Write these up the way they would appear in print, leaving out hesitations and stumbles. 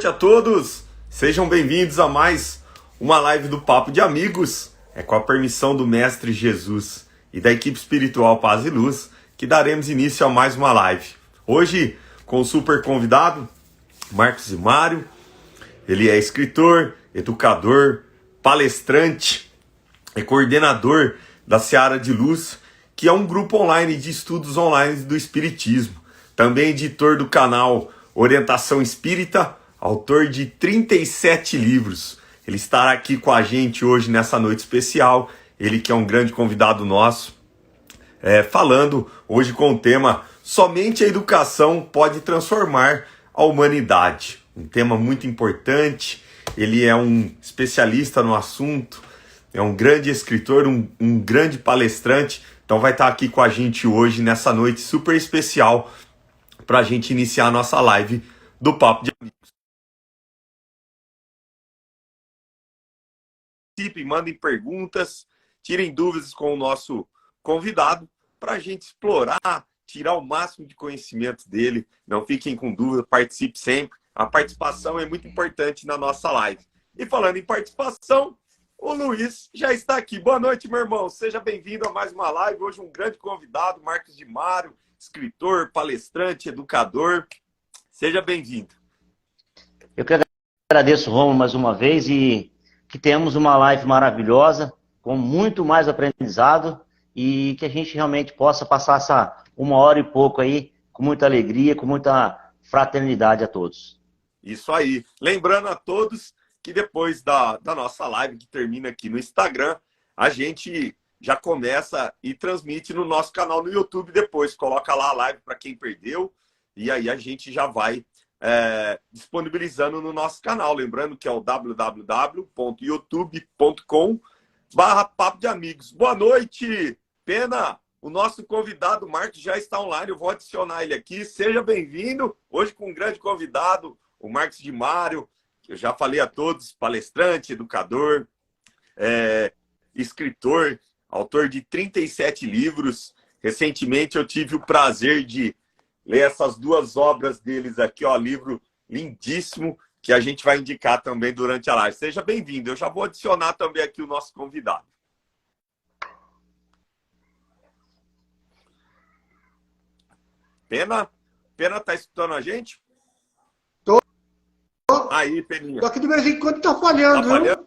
noite a todos, sejam bem-vindos a mais uma live do Papo de Amigos. É com a permissão do Mestre Jesus e da equipe espiritual Paz e Luz que daremos início a mais uma live. Hoje com o super convidado, Marcos de Mário. Ele é escritor, educador, palestrante, é coordenador da Seara de Luz, que é um grupo online de estudos online do Espiritismo. Também editor do canal Orientação Espírita, autor de 37 livros. Ele estará aqui com a gente hoje nessa noite especial. Ele que é um grande convidado nosso, falando hoje com o tema Somente a Educação Pode Transformar a Humanidade. Um tema muito importante. Ele é um especialista no assunto, é um grande escritor, um grande palestrante. Então vai estar aqui com a gente hoje nessa noite super especial para a gente iniciar a nossa live do Papo de Amigos. Participem, mandem perguntas, tirem dúvidas com o nosso convidado para a gente explorar, tirar o máximo de conhecimento dele. Não fiquem com dúvida, participe sempre. A participação é muito importante na nossa live. E falando em participação, o Luiz já está aqui. Boa noite, meu irmão. Seja bem-vindo a mais uma live. Hoje um grande convidado, Marcos de Mário, escritor, palestrante, educador. Seja bem-vindo. Eu que agradeço, Romulo, mais uma vez e que tenhamos uma live maravilhosa, com muito mais aprendizado e que a gente realmente possa passar essa 1 hora e pouco aí com muita alegria, com muita fraternidade a todos. Isso aí. Lembrando a todos que depois da nossa live, que termina aqui no Instagram, a gente já começa e transmite no nosso canal no YouTube depois. Coloca lá a live para quem perdeu e aí a gente já vai disponibilizando no nosso canal. Lembrando que é o www.youtube.com/papo de amigos. Boa noite, Pena. O nosso convidado, Marcos, já está online. Eu vou adicionar ele aqui. Seja bem-vindo. Hoje com um grande convidado, o Marcos de Mário, que eu já falei a todos, palestrante, educador, escritor, autor de 37 livros. Recentemente eu tive o prazer de ler essas 2 obras deles aqui, ó, livro lindíssimo, que a gente vai indicar também durante a live. Seja bem-vindo. Eu já vou adicionar também aqui o nosso convidado. Pena tá escutando a gente? Tô. Aí, Peninha. Só que de vez em quando tá falhando, viu?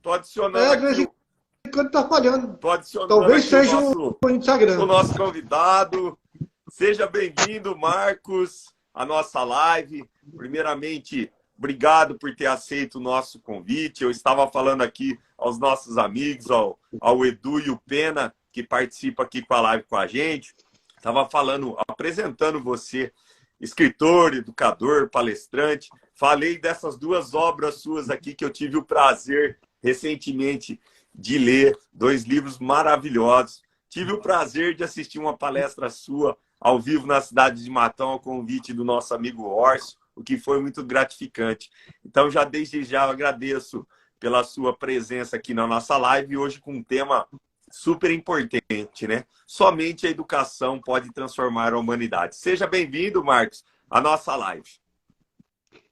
Tô adicionando de vez aqui. em quando tá falhando. Tô adicionando Talvez aqui seja o Instagram. O nosso convidado. Seja bem-vindo, Marcos, à nossa live. Primeiramente, obrigado por ter aceito o nosso convite. Eu estava falando aqui aos nossos amigos, ao Edu e o Pena, que participa aqui com a live com a gente. Estava falando, apresentando você, escritor, educador, palestrante. Falei dessas 2 obras suas aqui que eu tive o prazer recentemente de ler, 2 livros maravilhosos. Tive o prazer de assistir uma palestra sua ao vivo na cidade de Matão, ao convite do nosso amigo Orso, o que foi muito gratificante. Então, desde já eu agradeço pela sua presença aqui na nossa live, hoje com um tema super importante, né? Somente a educação pode transformar a humanidade. Seja bem-vindo, Marcos, à nossa live.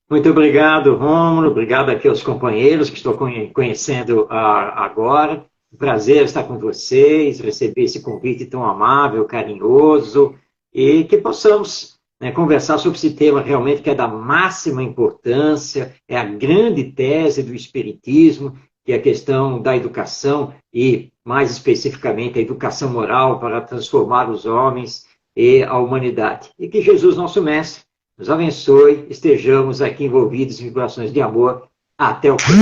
Muito obrigado, Rômulo. Obrigado aqui aos companheiros que estou conhecendo agora. Um prazer estar com vocês, receber esse convite tão amável, carinhoso, e que possamos, né, conversar sobre esse tema realmente que é da máxima importância, é a grande tese do Espiritismo, que é a questão da educação e, mais especificamente, a educação moral para transformar os homens e a humanidade. E que Jesus, nosso Mestre, nos abençoe, estejamos aqui envolvidos em vibrações de amor até o fim.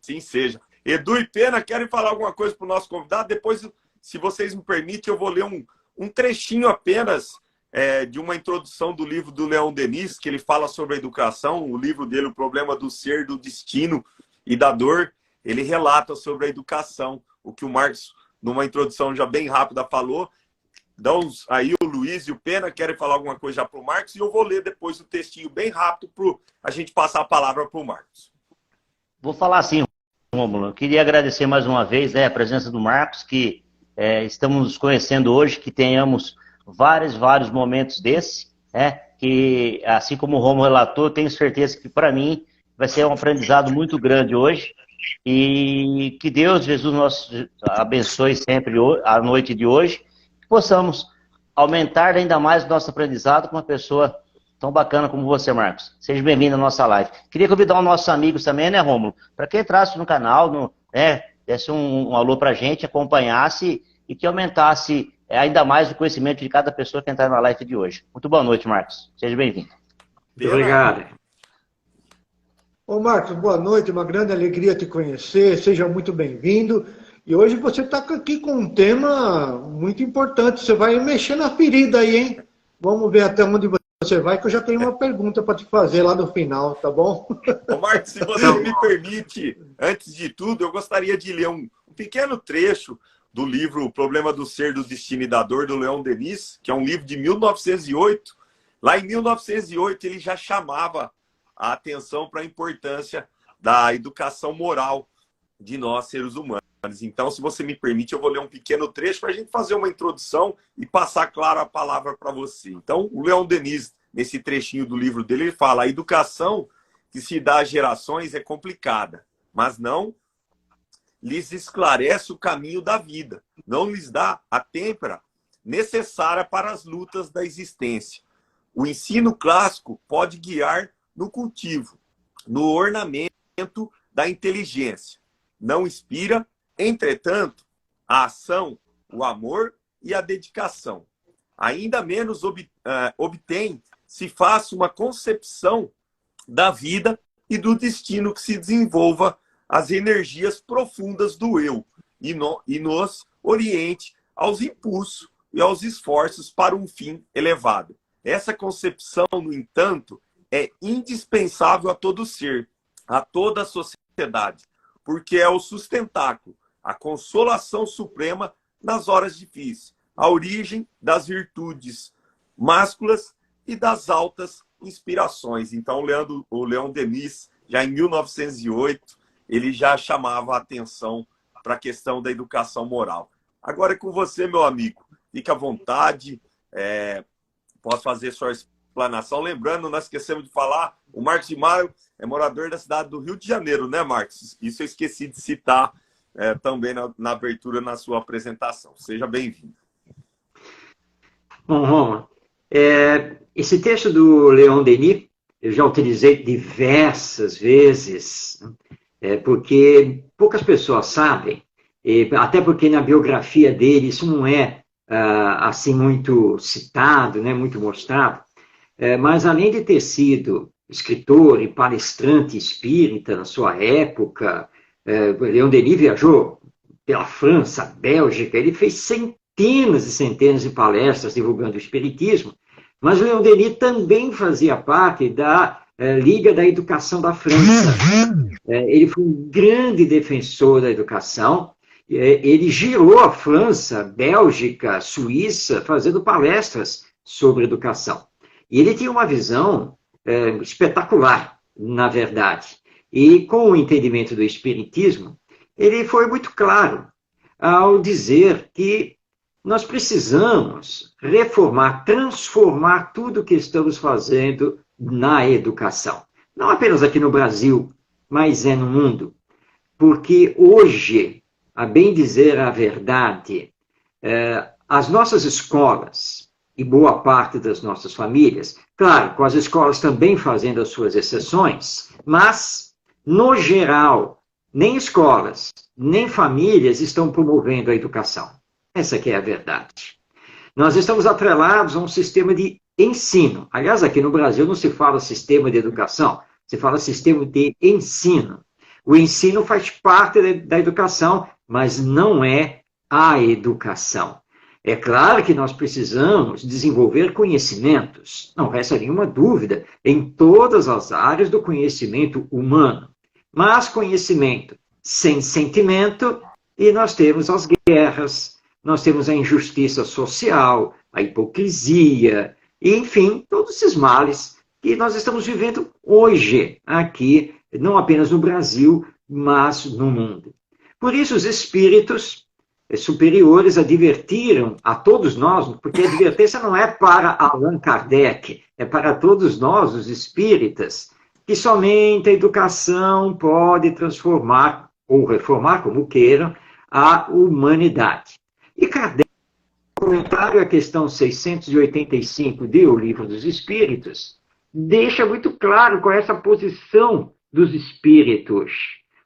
Sim, seja. Edu e Pena, querem falar alguma coisa para o nosso convidado? Depois, se vocês me permitem, eu vou ler um trechinho apenas de uma introdução do livro do Leon Denis, que ele fala sobre a educação. O livro dele, O Problema do Ser, do Destino e da Dor, ele relata sobre a educação, o que o Marcos, numa introdução já bem rápida, falou. Então, aí o Luiz e o Pena querem falar alguma coisa já para o Marcos, e eu vou ler depois o textinho bem rápido para a gente passar a palavra para o Marcos. Vou falar assim, Rômulo. Eu queria agradecer mais uma vez a presença do Marcos, que estamos nos conhecendo hoje, que tenhamos vários momentos desse, que que, assim como o Romo relatou, tenho certeza que para mim vai ser um aprendizado muito grande hoje. E que Deus, Jesus, nos abençoe sempre a noite de hoje, que possamos aumentar ainda mais o nosso aprendizado com uma pessoa tão bacana como você, Marcos. Seja bem-vindo à nossa live. Queria convidar os nossos amigos também, né, Rômulo? Para que entrasse no canal, desse um alô para a gente, acompanhasse e que aumentasse ainda mais o conhecimento de cada pessoa que entrar na live de hoje. Muito boa noite, Marcos. Seja bem-vindo. Muito obrigado. Ô Marcos, boa noite, uma grande alegria te conhecer, seja muito bem-vindo. E hoje você está aqui com um tema muito importante, você vai mexer na ferida aí, hein? Vamos ver até onde você vai, que eu já tenho uma pergunta para te fazer lá no final, tá bom? Ô Marcos, se você me permite, antes de tudo, eu gostaria de ler um pequeno trecho do livro O Problema do Ser, do Destino e da Dor, do Leon Denis, que é um livro de 1908. Lá em 1908 ele já chamava a atenção para a importância da educação moral de nós, seres humanos. Então, se você me permite, eu vou ler um pequeno trecho para a gente fazer uma introdução e passar, claro, a palavra para você. Então, o Leon Denis, nesse trechinho do livro dele, ele fala: a educação que se dá às gerações é complicada, mas não lhes esclarece o caminho da vida, não lhes dá a têmpera necessária para as lutas da existência. O ensino clássico pode guiar no cultivo, no ornamento da inteligência. Não inspira, entretanto, a ação, o amor e a dedicação. Ainda menos obtém se faça uma concepção da vida e do destino que se desenvolva as energias profundas do eu e nos oriente aos impulsos e aos esforços para um fim elevado. Essa concepção, no entanto, é indispensável a todo ser, a toda a sociedade, porque é o sustentáculo, a consolação suprema nas horas difíceis, a origem das virtudes másculas e das altas inspirações. Então, o Leon Denis, já em 1908, ele já chamava a atenção para a questão da educação moral. Agora é com você, meu amigo. Fique à vontade, posso fazer sua explanação. Lembrando, nós esquecemos de falar, o Marcos de Maio é morador da cidade do Rio de Janeiro, né, Marcos? Isso eu esqueci de citar também na abertura, na sua apresentação. Seja bem-vindo. Bom, Roma, esse texto do Leon Denis, eu já utilizei diversas vezes, porque poucas pessoas sabem, até porque na biografia dele isso não é assim muito citado, né, muito mostrado, mas além de ter sido escritor e palestrante espírita na sua época, Leon Denis viajou pela França, Bélgica, ele fez centenas e centenas de palestras divulgando o espiritismo, mas Leon Denis também fazia parte da Liga da Educação da França. Ele foi um grande defensor da educação. Ele girou a França, Bélgica, Suíça, fazendo palestras sobre educação. E ele tinha uma visão espetacular, na verdade. E com o entendimento do espiritismo, ele foi muito claro ao dizer que nós precisamos reformar, transformar tudo o que estamos fazendo na educação. Não apenas aqui no Brasil, mas no mundo. Porque hoje, a bem dizer a verdade, as nossas escolas e boa parte das nossas famílias, claro, com as escolas também fazendo as suas exceções, mas, no geral, nem escolas, nem famílias estão promovendo a educação. Essa que é a verdade. Nós estamos atrelados a um sistema de ensino. Aliás, aqui no Brasil não se fala sistema de educação, se fala sistema de ensino. O ensino faz parte da educação, mas não é a educação. É claro que nós precisamos desenvolver conhecimentos, não resta nenhuma dúvida, em todas as áreas do conhecimento humano. Mas conhecimento sem sentimento, e nós temos as guerras, nós temos a injustiça social, a hipocrisia, e, enfim, todos esses males que nós estamos vivendo hoje, aqui, não apenas no Brasil, mas no mundo. Por isso, os espíritos superiores advertiram a todos nós, porque a advertência não é para Allan Kardec, é para todos nós, os espíritas, que somente a educação pode transformar, ou reformar, como queiram, a humanidade. E Kardec, no comentário à questão 685 de O Livro dos Espíritos, deixa muito claro qual é essa posição dos espíritos.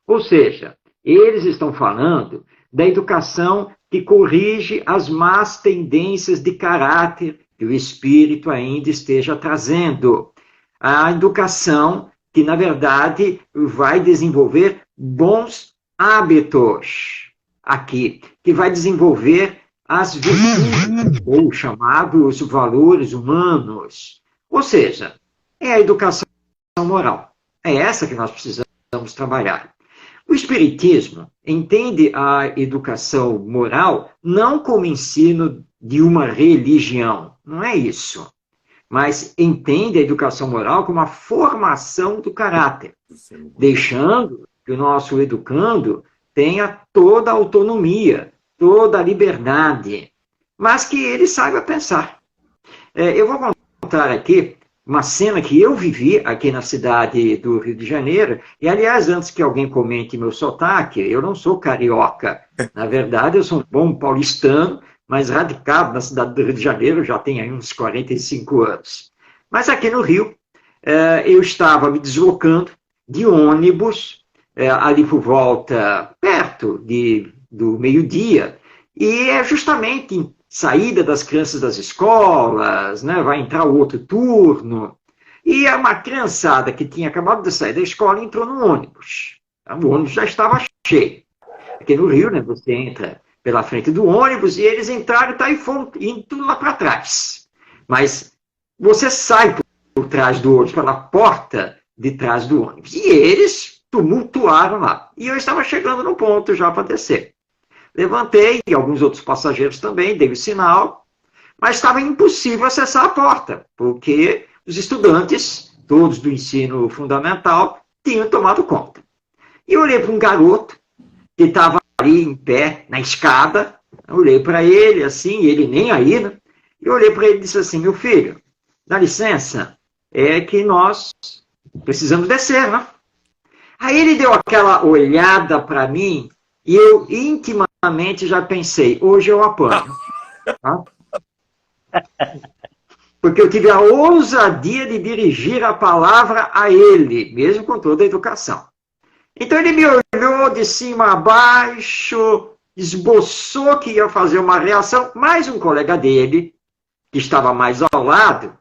Ou seja, eles estão falando da educação que corrige as más tendências de caráter que o espírito ainda esteja trazendo. A educação que, na verdade, vai desenvolver bons hábitos aqui, que vai desenvolver as virtudes, ou chamados valores humanos. Ou seja, é a educação moral. É essa que nós precisamos trabalhar. O Espiritismo entende a educação moral não como ensino de uma religião, não é isso. Mas entende a educação moral como a formação do caráter, deixando que o nosso educando tenha toda a autonomia, toda a liberdade, mas que ele saiba pensar. Eu vou contar aqui uma cena que eu vivi aqui na cidade do Rio de Janeiro, e aliás, antes que alguém comente meu sotaque, eu não sou carioca. Na verdade, eu sou um bom paulistano, mas radicado na cidade do Rio de Janeiro já tem aí uns 45 anos. Mas aqui no Rio, eu estava me deslocando de ônibus, ali por volta, perto do meio-dia, e é justamente em saída das crianças das escolas, né, vai entrar o outro turno, e uma criançada que tinha acabado de sair da escola entrou no ônibus. O ônibus já estava cheio. Aqui no Rio, né, você entra pela frente do ônibus, e eles entraram e foram indo lá para trás. Mas você sai por trás do ônibus, pela porta de trás do ônibus, e eles tumultuaram lá. E eu estava chegando no ponto já para descer. Levantei, e alguns outros passageiros também, dei o sinal, mas estava impossível acessar a porta, porque os estudantes, todos do ensino fundamental, tinham tomado conta. E eu olhei para um garoto que estava ali em pé, na escada, eu olhei para ele assim, ele nem aí, né? Eu olhei para ele e disse assim: meu filho, dá licença, é que nós precisamos descer, né? Aí ele deu aquela olhada para mim, e eu intimamente já pensei, hoje eu apanho. Tá? Porque eu tive a ousadia de dirigir a palavra a ele, mesmo com toda a educação. Então ele me olhou de cima a baixo, esboçou que ia fazer uma reação, mas um colega dele, que estava mais ao lado,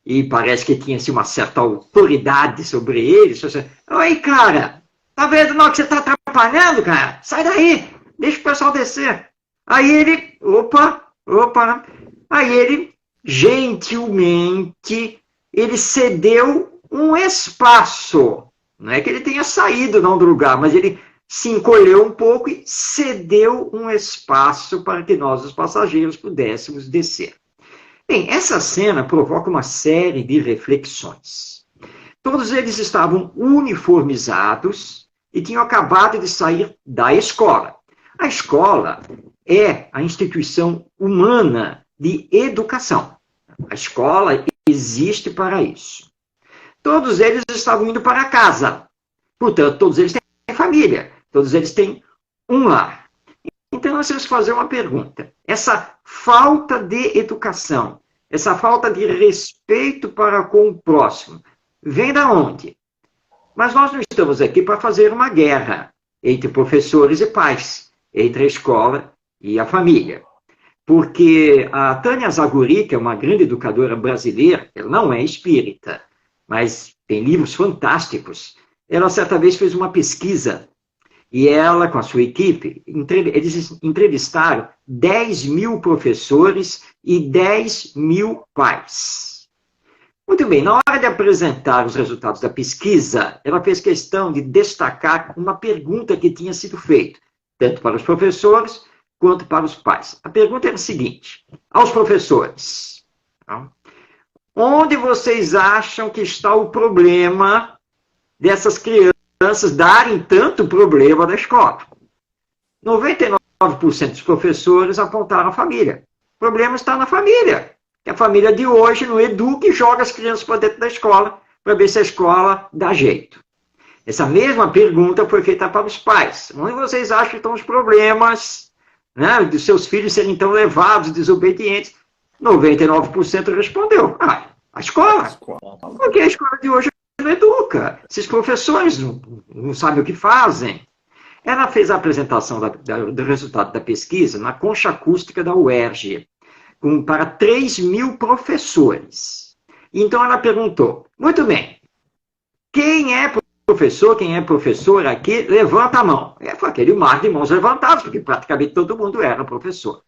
e parece que tinha assim, uma certa autoridade sobre ele, disse assim: oi, cara, tá vendo não que você tá atrapalhando, cara? Sai daí, deixa o pessoal descer. Aí ele, aí ele, gentilmente, ele cedeu um espaço. Não é que ele tenha saído não do lugar, mas ele se encolheu um pouco e cedeu um espaço para que nós, os passageiros, pudéssemos descer. Bem, essa cena provoca uma série de reflexões. Todos eles estavam uniformizados e tinham acabado de sair da escola. A escola é a instituição humana de educação. A escola existe para isso. Todos eles estavam indo para casa. Portanto, todos eles têm família. Todos eles têm um lar. Então, nós temos que fazer uma pergunta. Essa falta de educação, essa falta de respeito para com o próximo, vem da onde? Mas nós não estamos aqui para fazer uma guerra entre professores e pais, entre a escola e a família. Porque a Tânia Zaguri, que é uma grande educadora brasileira, ela não é espírita, mas tem livros fantásticos. Ela certa vez fez uma pesquisa e ela, com a sua equipe, eles entrevistaram 10 mil professores e 10 mil pais. Muito bem, na hora de apresentar os resultados da pesquisa, ela fez questão de destacar uma pergunta que tinha sido feita, tanto para os professores quanto para os pais. A pergunta era a seguinte: aos professores, onde vocês acham que está o problema dessas crianças darem tanto problema na escola? 99% dos professores apontaram a família. O problema está na família. Que a família de hoje não educa e joga as crianças para dentro da escola para ver se a escola dá jeito. Essa mesma pergunta foi feita para os pais. Onde vocês acham que estão os problemas, né, dos seus filhos serem tão levados, desobedientes? 99% respondeu. A escola. Porque a escola de hoje não educa. Esses professores não sabem o que fazem. Ela fez a apresentação do resultado da pesquisa na concha acústica da UERJ, para 3.000 professores. Então ela perguntou, muito bem, quem é professor, quem é professora aqui, levanta a mão. Foi aquele mar de mãos levantadas, porque praticamente todo mundo era professor.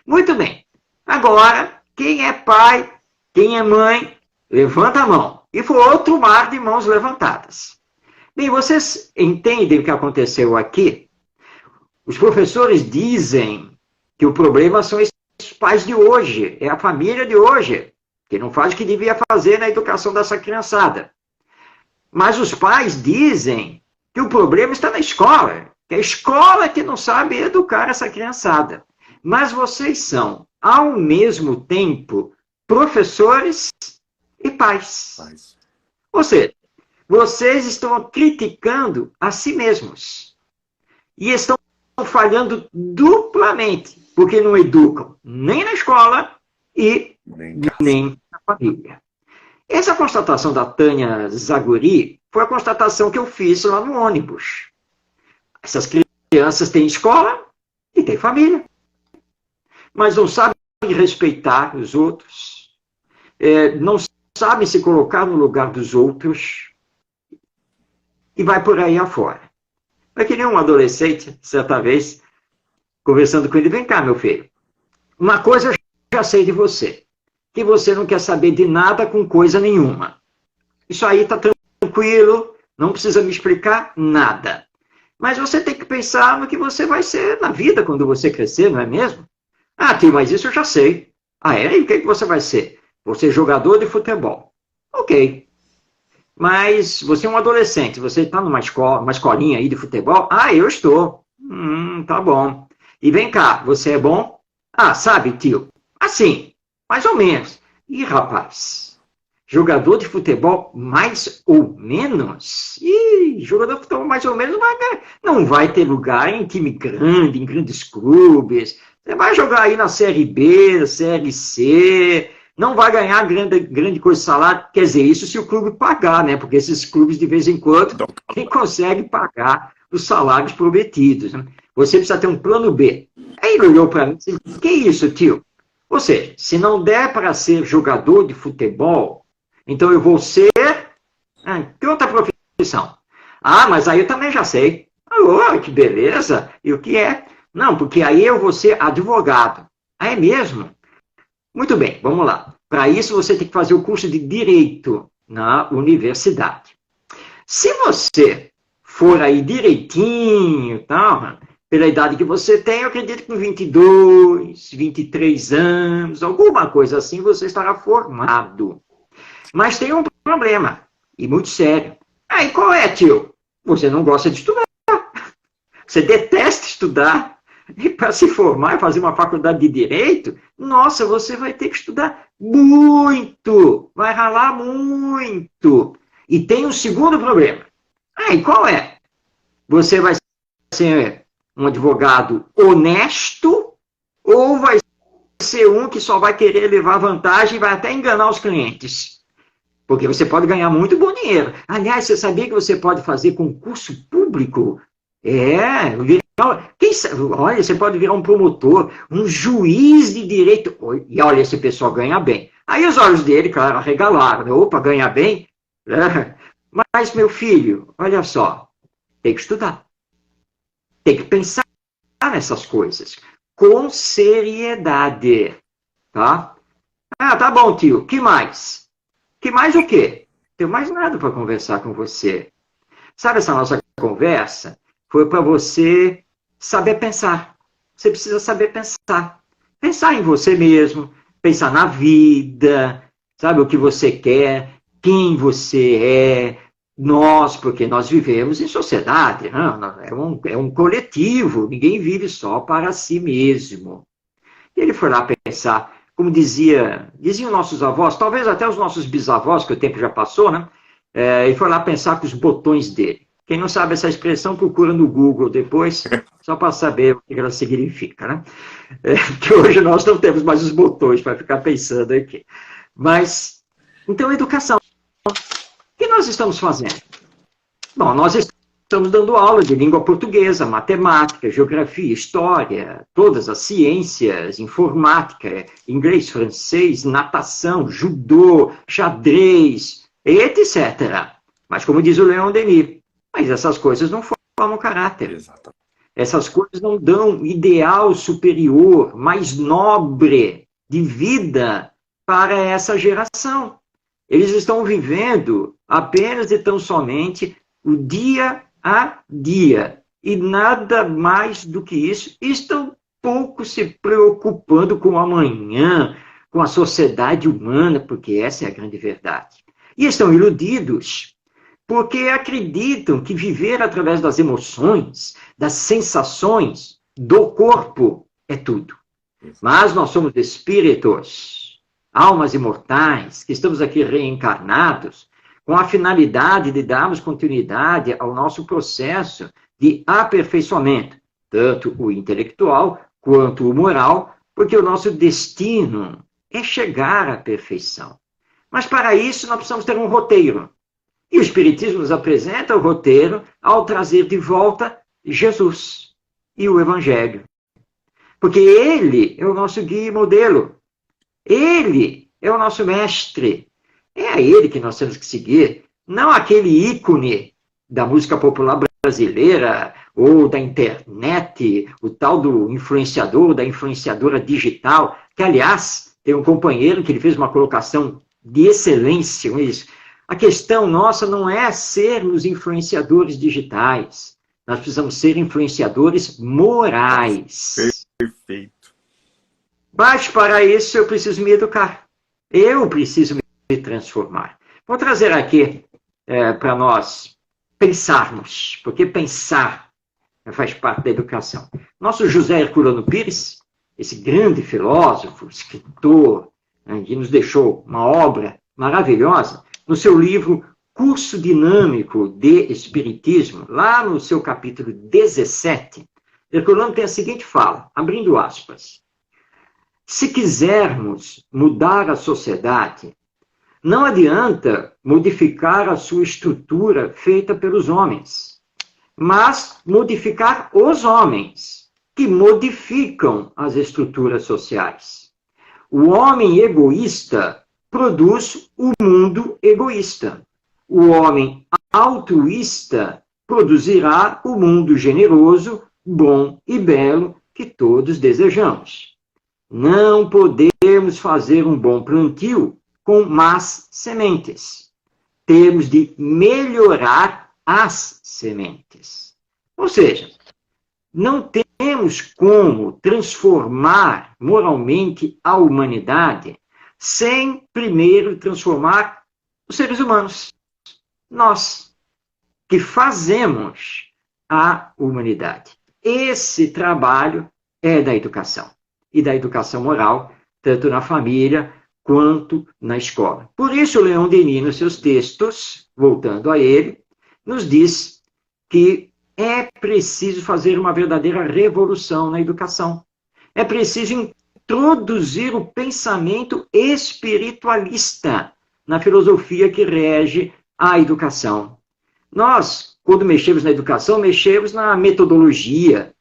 Muito bem. Agora, quem é pai, quem é mãe, levanta a mão. E foi outro mar de mãos levantadas. Bem, vocês entendem o que aconteceu aqui? Os professores dizem que o problema são os pais de hoje, é a família de hoje, que não faz o que devia fazer na educação dessa criançada. Mas os pais dizem que o problema está na escola, que é a escola que não sabe educar essa criançada. Mas vocês são, ao mesmo tempo, professores e pais. Ou seja, vocês estão criticando a si mesmos. E estão falhando duplamente, porque não educam nem na escola e nem na família. Essa constatação da Tânia Zaguri foi a constatação que eu fiz lá no ônibus. Essas crianças têm escola e têm família. Mas não sabem respeitar os outros. Não sabem se colocar no lugar dos outros. E vai por aí afora. É que nem um adolescente, certa vez, conversando com ele, vem cá, meu filho. Uma coisa eu já sei de você. Que você não quer saber de nada com coisa nenhuma. Isso aí está tranquilo, não precisa me explicar nada. Mas você tem que pensar no que você vai ser na vida quando você crescer, não é mesmo? Tio, mas isso eu já sei. E o que você vai ser? Você é jogador de futebol. Ok. Mas você é um adolescente, você está numa escolinha aí de futebol? Eu estou. Tá bom. E vem cá, você é bom? Sabe, tio? Assim. Mais ou menos. E, rapaz, jogador de futebol mais ou menos? Jogador de futebol mais ou menos não vai ter lugar em time grande, em grandes clubes. Você vai jogar aí na Série B, Série C, não vai ganhar grande coisa de salário. Quer dizer, isso se o clube pagar, né? Porque esses clubes, de vez em quando, quem consegue pagar os salários prometidos. Né? Você precisa ter um plano B. Aí ele olhou para mim e disse, que isso, tio? Ou seja, se não der para ser jogador de futebol, então eu vou ser... que outra profissão? Mas aí eu também já sei. Que beleza! E o que é? Não, porque aí eu vou ser advogado. É mesmo? Muito bem, vamos lá. Para isso você tem que fazer o curso de Direito na universidade. Se você for aí direitinho, pela idade que você tem, eu acredito que com 22, 23 anos, alguma coisa assim, você estará formado. Mas tem um problema, e muito sério. E qual é, tio? Você não gosta de estudar. Você detesta estudar. E para se formar e fazer uma faculdade de Direito, nossa, você vai ter que estudar muito. Vai ralar muito. E tem um segundo problema. E qual é? Você vai ser um advogado honesto ou vai ser um que só vai querer levar vantagem e vai até enganar os clientes? Porque você pode ganhar muito bom dinheiro. Aliás, você sabia que você pode fazer concurso público? Olha, você pode virar um promotor, um juiz de direito. E olha, esse pessoal ganha bem. Aí os olhos dele, claro, arregalaram. Né? Opa, ganha bem? Mas, meu filho, olha só, tem que estudar. Tem que pensar nessas coisas com seriedade, tá? Tá bom, tio. Que mais? Que mais o quê? Não tenho mais nada para conversar com você. Sabe, essa nossa conversa foi para você saber pensar. Você precisa saber pensar. Pensar em você mesmo, pensar na vida, sabe o que você quer, quem você é, Porque nós vivemos em sociedade, né? É um coletivo, ninguém vive só para si mesmo. E ele foi lá pensar, como diziam nossos avós, talvez até os nossos bisavós, que o tempo já passou, né? Ele foi lá pensar com os botões dele. Quem não sabe essa expressão, procura no Google depois, só para saber o que ela significa, né? Que hoje nós não temos mais os botões para ficar pensando aqui. Mas, então, educação. O que nós estamos fazendo? Bom, nós estamos dando aula de língua portuguesa, matemática, geografia, história, todas as ciências, informática, inglês, francês, natação, judô, xadrez, etc. Mas, como diz o Leon Denis, mas essas coisas não formam caráter. Exatamente. Essas coisas não dão ideal superior, mais nobre de vida para essa geração. Eles estão vivendo apenas e tão somente o dia a dia. E nada mais do que isso. Estão pouco se preocupando com o amanhã, com a sociedade humana, porque essa é a grande verdade. E estão iludidos, porque acreditam que viver através das emoções, das sensações do corpo é tudo. Mas nós somos espíritos, almas imortais, que estamos aqui reencarnados, com a finalidade de darmos continuidade ao nosso processo de aperfeiçoamento, tanto o intelectual quanto o moral, porque o nosso destino é chegar à perfeição. Mas para isso nós precisamos ter um roteiro. E o Espiritismo nos apresenta o roteiro ao trazer de volta Jesus e o Evangelho. Porque ele é o nosso guia e modelo. Ele é o nosso mestre. É a ele que nós temos que seguir, não aquele ícone da música popular brasileira ou da internet, o tal do influenciador, da influenciadora digital, que, aliás, tem um companheiro que ele fez uma colocação de excelência com isso. A questão nossa não é sermos influenciadores digitais. Nós precisamos ser influenciadores morais. Perfeito. Mas para isso eu preciso me educar. Eu preciso me transformar. Vou trazer aqui para nós pensarmos, porque pensar faz parte da educação. Nosso José Herculano Pires, esse grande filósofo, escritor, que nos deixou uma obra maravilhosa, no seu livro Curso Dinâmico de Espiritismo, lá no seu capítulo 17, Herculano tem a seguinte fala, abrindo aspas. Se quisermos mudar a sociedade, não adianta modificar a sua estrutura feita pelos homens, mas modificar os homens, que modificam as estruturas sociais. O homem egoísta produz o mundo egoísta. O homem altruísta produzirá o mundo generoso, bom e belo que todos desejamos. Não podemos fazer um bom plantio com más sementes. Temos de melhorar as sementes. Ou seja, não temos como transformar moralmente a humanidade sem primeiro transformar os seres humanos. Nós, que fazemos a humanidade. Esse trabalho é da educação. E da educação moral, tanto na família quanto na escola. Por isso, Leon Denis, nos seus textos, voltando a ele, nos diz que é preciso fazer uma verdadeira revolução na educação. É preciso introduzir o pensamento espiritualista na filosofia que rege a educação. Nós, quando mexemos na educação, mexemos na metodologia,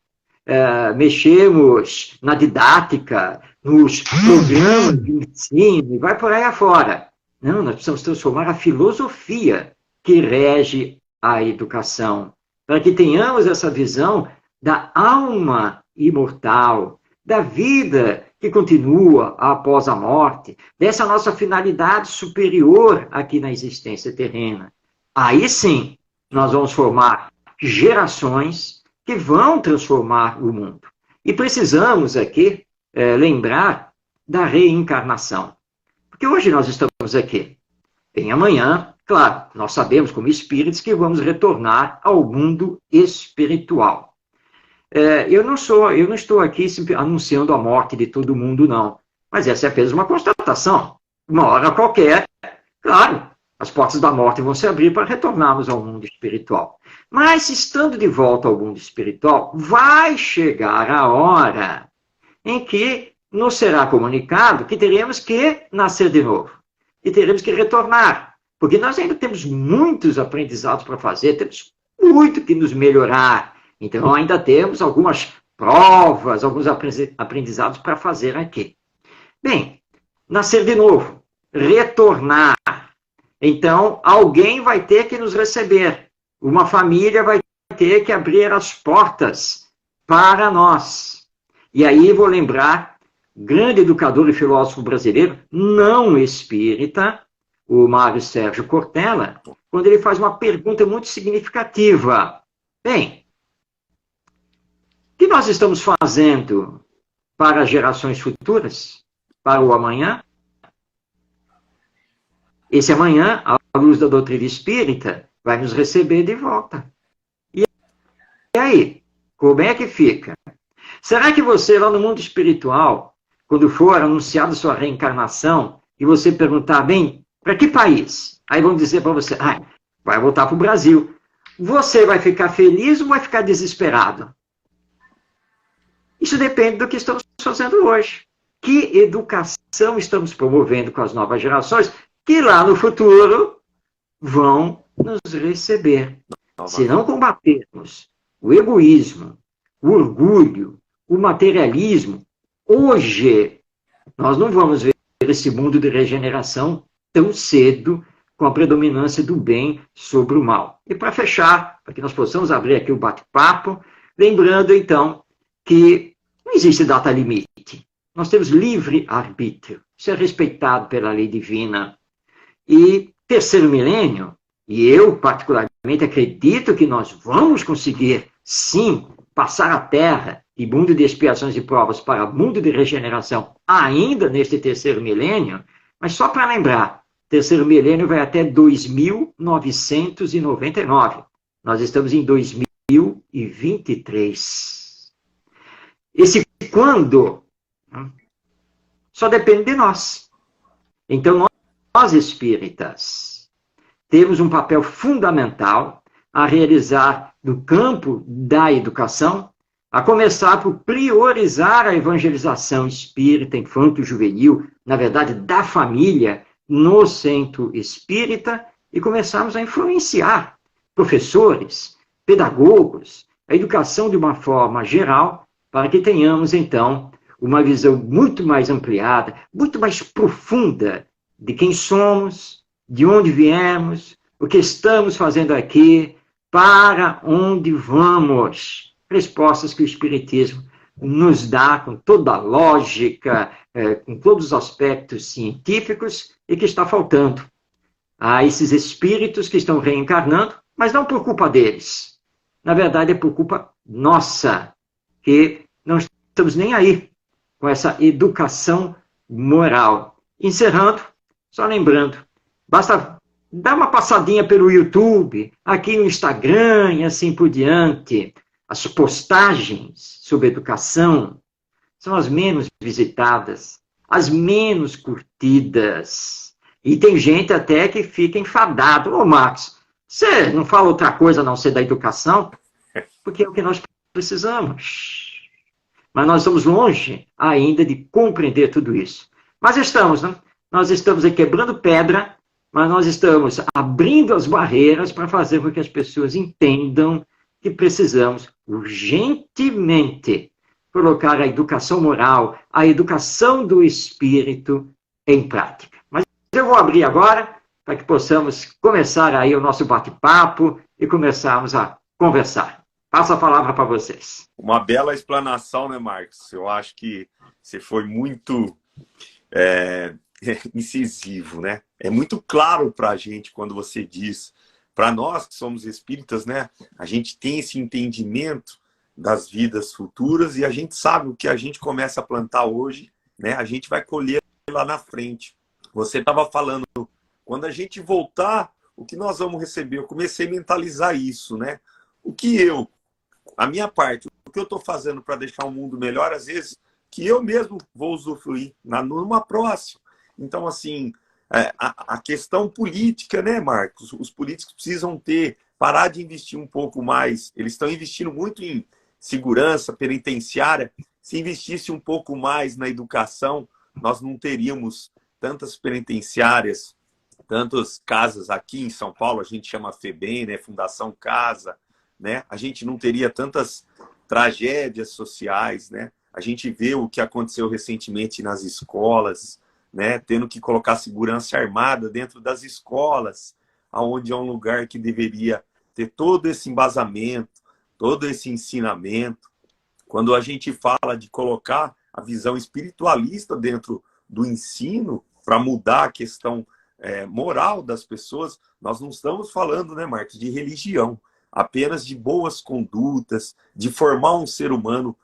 mexemos na didática, nos programas de ensino, e vai por aí afora. Não, nós precisamos transformar a filosofia que rege a educação, para que tenhamos essa visão da alma imortal, da vida que continua após a morte, dessa nossa finalidade superior aqui na existência terrena. Aí sim, nós vamos formar gerações que vão transformar o mundo. E precisamos aqui lembrar da reencarnação. Porque hoje nós estamos aqui. Em amanhã, Claro, nós sabemos como espíritos que vamos retornar ao mundo espiritual. Eu não estou aqui anunciando a morte de todo mundo, não. Mas essa é apenas uma constatação. Uma hora qualquer, claro, as portas da morte vão se abrir para retornarmos ao mundo espiritual. Mas, estando de volta ao mundo espiritual, vai chegar a hora em que nos será comunicado que teremos que nascer de novo. E teremos que retornar. Porque nós ainda temos muitos aprendizados para fazer, temos muito que nos melhorar. Então, ainda temos algumas provas, alguns aprendizados para fazer aqui. Bem, nascer de novo, retornar. Então, alguém vai ter que nos receber. Uma família vai ter que abrir as portas para nós. E aí vou lembrar, grande educador e filósofo brasileiro, não espírita, o Mário Sérgio Cortella, quando ele faz uma pergunta muito significativa. Bem, o que nós estamos fazendo para as gerações futuras? Para o amanhã? Esse amanhã, à luz da doutrina espírita, vai nos receber de volta. E aí? Como é que fica? Será que você, lá no mundo espiritual, quando for anunciada sua reencarnação, e você perguntar, bem, para que país? Aí vão dizer para você, vai voltar para o Brasil. Você vai ficar feliz ou vai ficar desesperado? Isso depende do que estamos fazendo hoje. Que educação estamos promovendo com as novas gerações que lá no futuro vão nos receber. Se não combatermos o egoísmo, o orgulho, o materialismo, hoje nós não vamos ver esse mundo de regeneração tão cedo com a predominância do bem sobre o mal. E para fechar, para que nós possamos abrir aqui o bate-papo, lembrando então que não existe data limite. Nós temos livre arbítrio. Isso é respeitado pela lei divina. E terceiro milênio, e eu particularmente acredito que nós vamos conseguir, sim, passar a Terra de mundo de expiações e provas para mundo de regeneração ainda neste terceiro milênio, mas só para lembrar, terceiro milênio vai até 2999. Nós estamos em 2023. Esse quando só depende de nós. Então, nós espíritas temos um papel fundamental a realizar no campo da educação, a começar por priorizar a evangelização espírita, infanto-juvenil, na verdade, da família, no centro espírita, e começarmos a influenciar professores, pedagogos, a educação de uma forma geral, para que tenhamos, então, uma visão muito mais ampliada, muito mais profunda de quem somos, de onde viemos, o que estamos fazendo aqui, para onde vamos. Respostas que o Espiritismo nos dá com toda a lógica, com todos os aspectos científicos, e que está faltando a esses espíritos que estão reencarnando, mas não por culpa deles. Na verdade, é por culpa nossa, que não estamos nem aí com essa educação moral. Encerrando, só lembrando, basta dar uma passadinha pelo YouTube, aqui no Instagram e assim por diante. As postagens sobre educação são as menos visitadas, as menos curtidas. E tem gente até que fica enfadado. Ô, Marcos, você não fala outra coisa a não ser da educação? Porque é o que nós precisamos. Mas nós estamos longe ainda de compreender tudo isso. Mas estamos, né? Nós estamos aí quebrando pedra, mas nós estamos abrindo as barreiras para fazer com que as pessoas entendam que precisamos urgentemente colocar a educação moral, a educação do espírito em prática. Mas eu vou abrir agora para que possamos começar aí o nosso bate-papo e começarmos a conversar. Passo a palavra para vocês. Uma bela explanação, né, Marcos? Eu acho que você foi muito incisivo, né? É muito claro para a gente quando você diz, para nós que somos espíritas, né? A gente tem esse entendimento das vidas futuras e a gente sabe o que a gente começa a plantar hoje, né? A gente vai colher lá na frente. Você estava falando, quando a gente voltar o que nós vamos receber? Eu comecei a mentalizar isso, né? A minha parte, o que eu estou fazendo para deixar o mundo melhor, às vezes, que eu mesmo vou usufruir numa próxima. Então, assim, a questão política, né, Marcos? Os políticos precisam parar de investir um pouco mais. Eles estão investindo muito em segurança penitenciária. Se investisse um pouco mais na educação, nós não teríamos tantas penitenciárias, tantas casas aqui em São Paulo, a gente chama FEBEM, né, Fundação Casa, né? A gente não teria tantas tragédias sociais, né? A gente vê o que aconteceu recentemente nas escolas, né? Tendo que colocar segurança armada dentro das escolas, onde é um lugar que deveria ter todo esse embasamento, todo esse ensinamento. Quando a gente fala de colocar a visão espiritualista dentro do ensino para mudar a questão moral das pessoas, nós não estamos falando, né, Marcos, de religião, apenas de boas condutas, de formar um ser humano.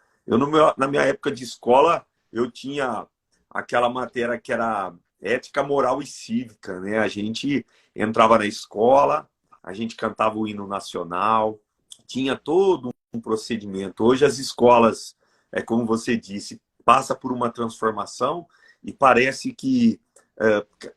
Na minha época de escola, eu tinha aquela matéria que era ética, moral e cívica, né? A gente entrava na escola, a gente cantava o hino nacional, tinha todo um procedimento. Hoje as escolas, como você disse, passa por uma transformação e parece que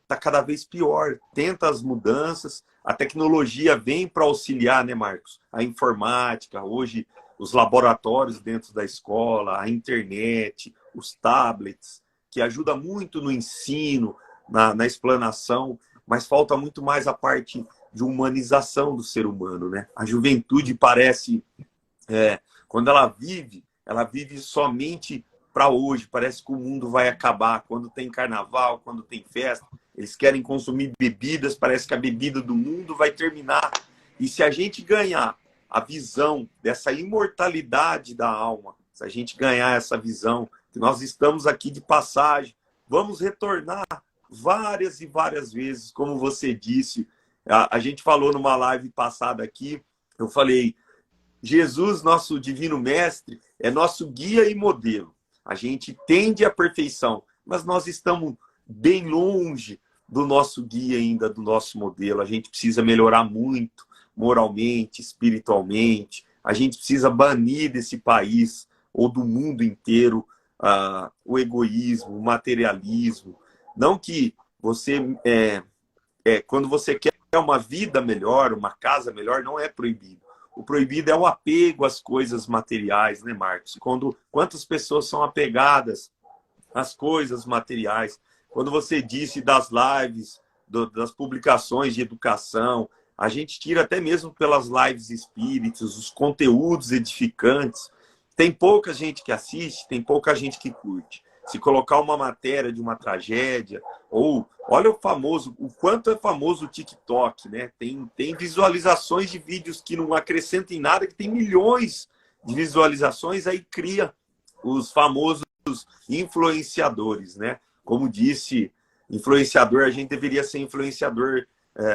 está cada vez pior. Tenta as mudanças, a tecnologia vem para auxiliar, né, Marcos? A informática, hoje os laboratórios dentro da escola, a internet, os tablets, que ajuda muito no ensino, na explanação, mas falta muito mais a parte de humanização do ser humano, né? A juventude parece, quando ela vive somente para hoje, parece que o mundo vai acabar. Quando tem carnaval, quando tem festa, eles querem consumir bebidas, parece que a bebida do mundo vai terminar. E se a gente ganhar a visão dessa imortalidade da alma, se a gente ganhar essa visão, que nós estamos aqui de passagem, vamos retornar várias e várias vezes, como você disse. A gente falou numa live passada aqui, eu falei, Jesus, nosso divino mestre, é nosso guia e modelo. A gente tende à perfeição, mas nós estamos bem longe do nosso guia ainda, do nosso modelo. A gente precisa melhorar muito, moralmente, espiritualmente. A gente precisa banir desse país, ou do mundo inteiro, o egoísmo, o materialismo. Não que você, quando você quer uma vida melhor, uma casa melhor, não é proibido. O proibido é o apego às coisas materiais, né, Marcos? Quantas pessoas são apegadas às coisas materiais? Quando você disse das lives, das publicações de educação, a gente tira até mesmo pelas lives espíritas, os conteúdos edificantes. Tem pouca gente que assiste, tem pouca gente que curte. Se colocar uma matéria de uma tragédia, ou olha o quanto é famoso o TikTok, né? Tem visualizações de vídeos que não acrescentam em nada, que tem milhões de visualizações, aí cria os famosos influenciadores, né? Como disse, influenciador, a gente deveria ser influenciador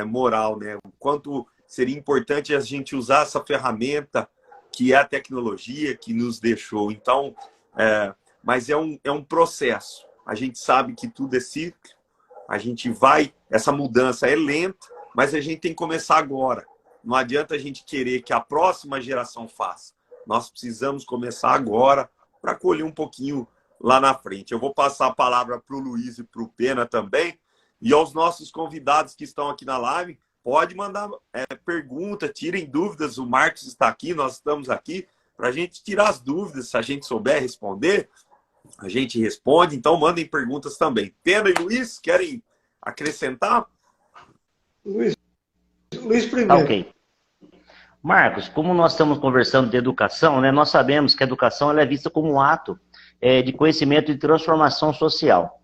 moral, né? O quanto seria importante a gente usar essa ferramenta que é a tecnologia que nos deixou. Então, mas é um processo. A gente sabe que tudo é ciclo. A gente essa mudança é lenta, mas a gente tem que começar agora. Não adianta a gente querer que a próxima geração faça. Nós precisamos começar agora para colher um pouquinho lá na frente. Eu vou passar a palavra para o Luiz e para o Pena também. E aos nossos convidados que estão aqui na live, pode mandar pergunta, tirem dúvidas. O Marcos está aqui, nós estamos aqui para a gente tirar as dúvidas. Se a gente souber responder, a gente responde. Então, mandem perguntas também. Pena e Luiz, querem acrescentar? Luiz primeiro. Tá, ok. Marcos, como nós estamos conversando de educação, né, nós sabemos que a educação ela é vista como um ato de conhecimento e transformação social.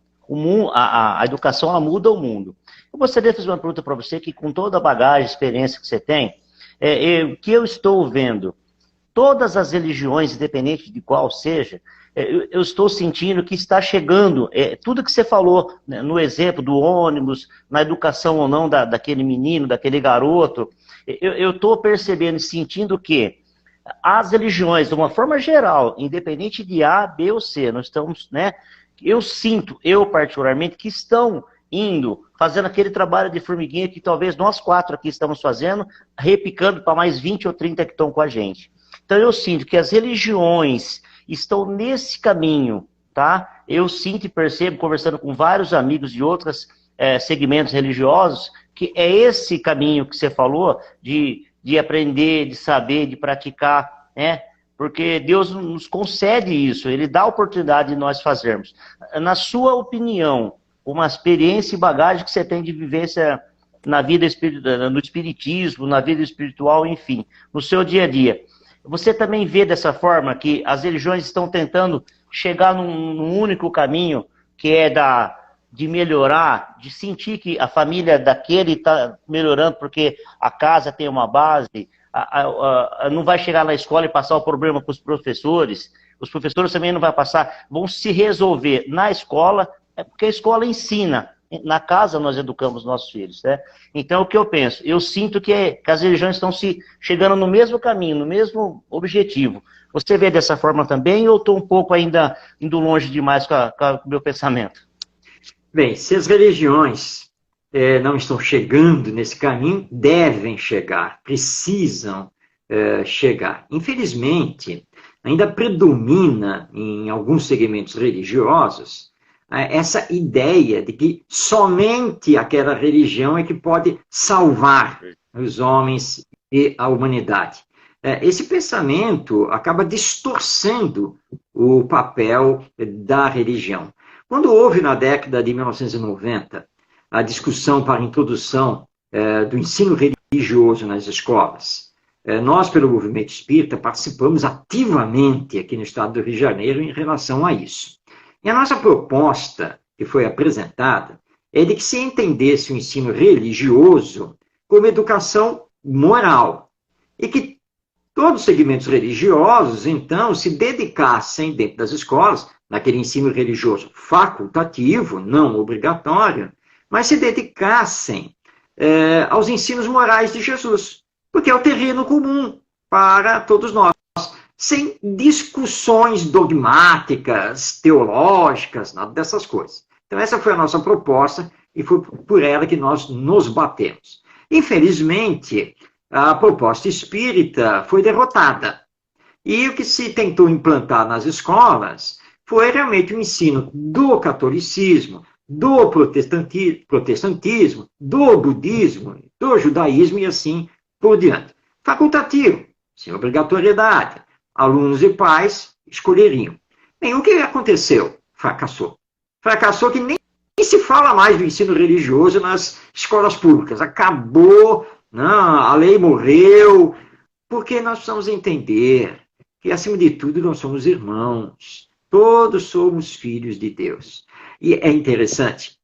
A educação ela muda o mundo. Eu gostaria de fazer uma pergunta para você, que com toda a bagagem, experiência que você tem, o que eu estou vendo, todas as religiões, independente de qual seja, eu estou sentindo que está chegando, tudo que você falou, né, no exemplo do ônibus, na educação ou não daquele menino, daquele garoto, eu estou percebendo e sentindo que as religiões, de uma forma geral, independente de A, B ou C, nós estamos, né? Eu sinto, eu particularmente, que estão indo, fazendo aquele trabalho de formiguinha que talvez nós 4 aqui estamos fazendo, repicando para mais 20 ou 30 que estão com a gente. Então eu sinto que as religiões estão nesse caminho, tá? Eu sinto e percebo, conversando com vários amigos de outros segmentos religiosos, que é esse caminho que você falou, de aprender, de saber, de praticar, né? Porque Deus nos concede isso, Ele dá a oportunidade de nós fazermos. Na sua opinião, uma experiência e bagagem que você tem de vivência na vida no espiritismo, na vida espiritual, enfim, no seu dia a dia, você também vê dessa forma que as religiões estão tentando chegar num único caminho, que é de melhorar, de sentir que a família daquele está melhorando porque a casa tem uma base, não vai chegar na escola e passar o problema para os professores também não vão passar, vão se resolver na escola, porque a escola ensina, na casa nós educamos nossos filhos, né? Então o que eu penso? Eu sinto que as religiões estão chegando no mesmo caminho, no mesmo objetivo. Você vê dessa forma também ou estou um pouco ainda indo longe demais com o meu pensamento? Bem, se as religiões não estão chegando nesse caminho, devem chegar, precisam chegar. Infelizmente, ainda predomina em alguns segmentos religiosos essa ideia de que somente aquela religião é que pode salvar os homens e a humanidade. Esse pensamento acaba distorcendo o papel da religião. Quando houve, na década de 1990, a discussão para a introdução do ensino religioso nas escolas, nós, pelo Movimento Espírita, participamos ativamente aqui no estado do Rio de Janeiro em relação a isso. E a nossa proposta, que foi apresentada, é de que se entendesse o ensino religioso como educação moral, e que todos os segmentos religiosos, então, se dedicassem dentro das escolas, naquele ensino religioso facultativo, não obrigatório, mas se dedicassem aos ensinos morais de Jesus, porque é o terreno comum para todos nós, sem discussões dogmáticas, teológicas, nada dessas coisas. Então essa foi a nossa proposta e foi por ela que nós nos batemos. Infelizmente, a proposta espírita foi derrotada. E o que se tentou implantar nas escolas foi realmente o ensino do catolicismo, do protestantismo, do budismo, do judaísmo e assim por diante. Facultativo, sem obrigatoriedade. Alunos e pais escolheriam. Bem, o que aconteceu? Fracassou. Fracassou que nem se fala mais do ensino religioso nas escolas públicas. Acabou, não, a lei morreu, porque nós precisamos entender que, acima de tudo, nós somos irmãos. Todos somos filhos de Deus. E é interessante,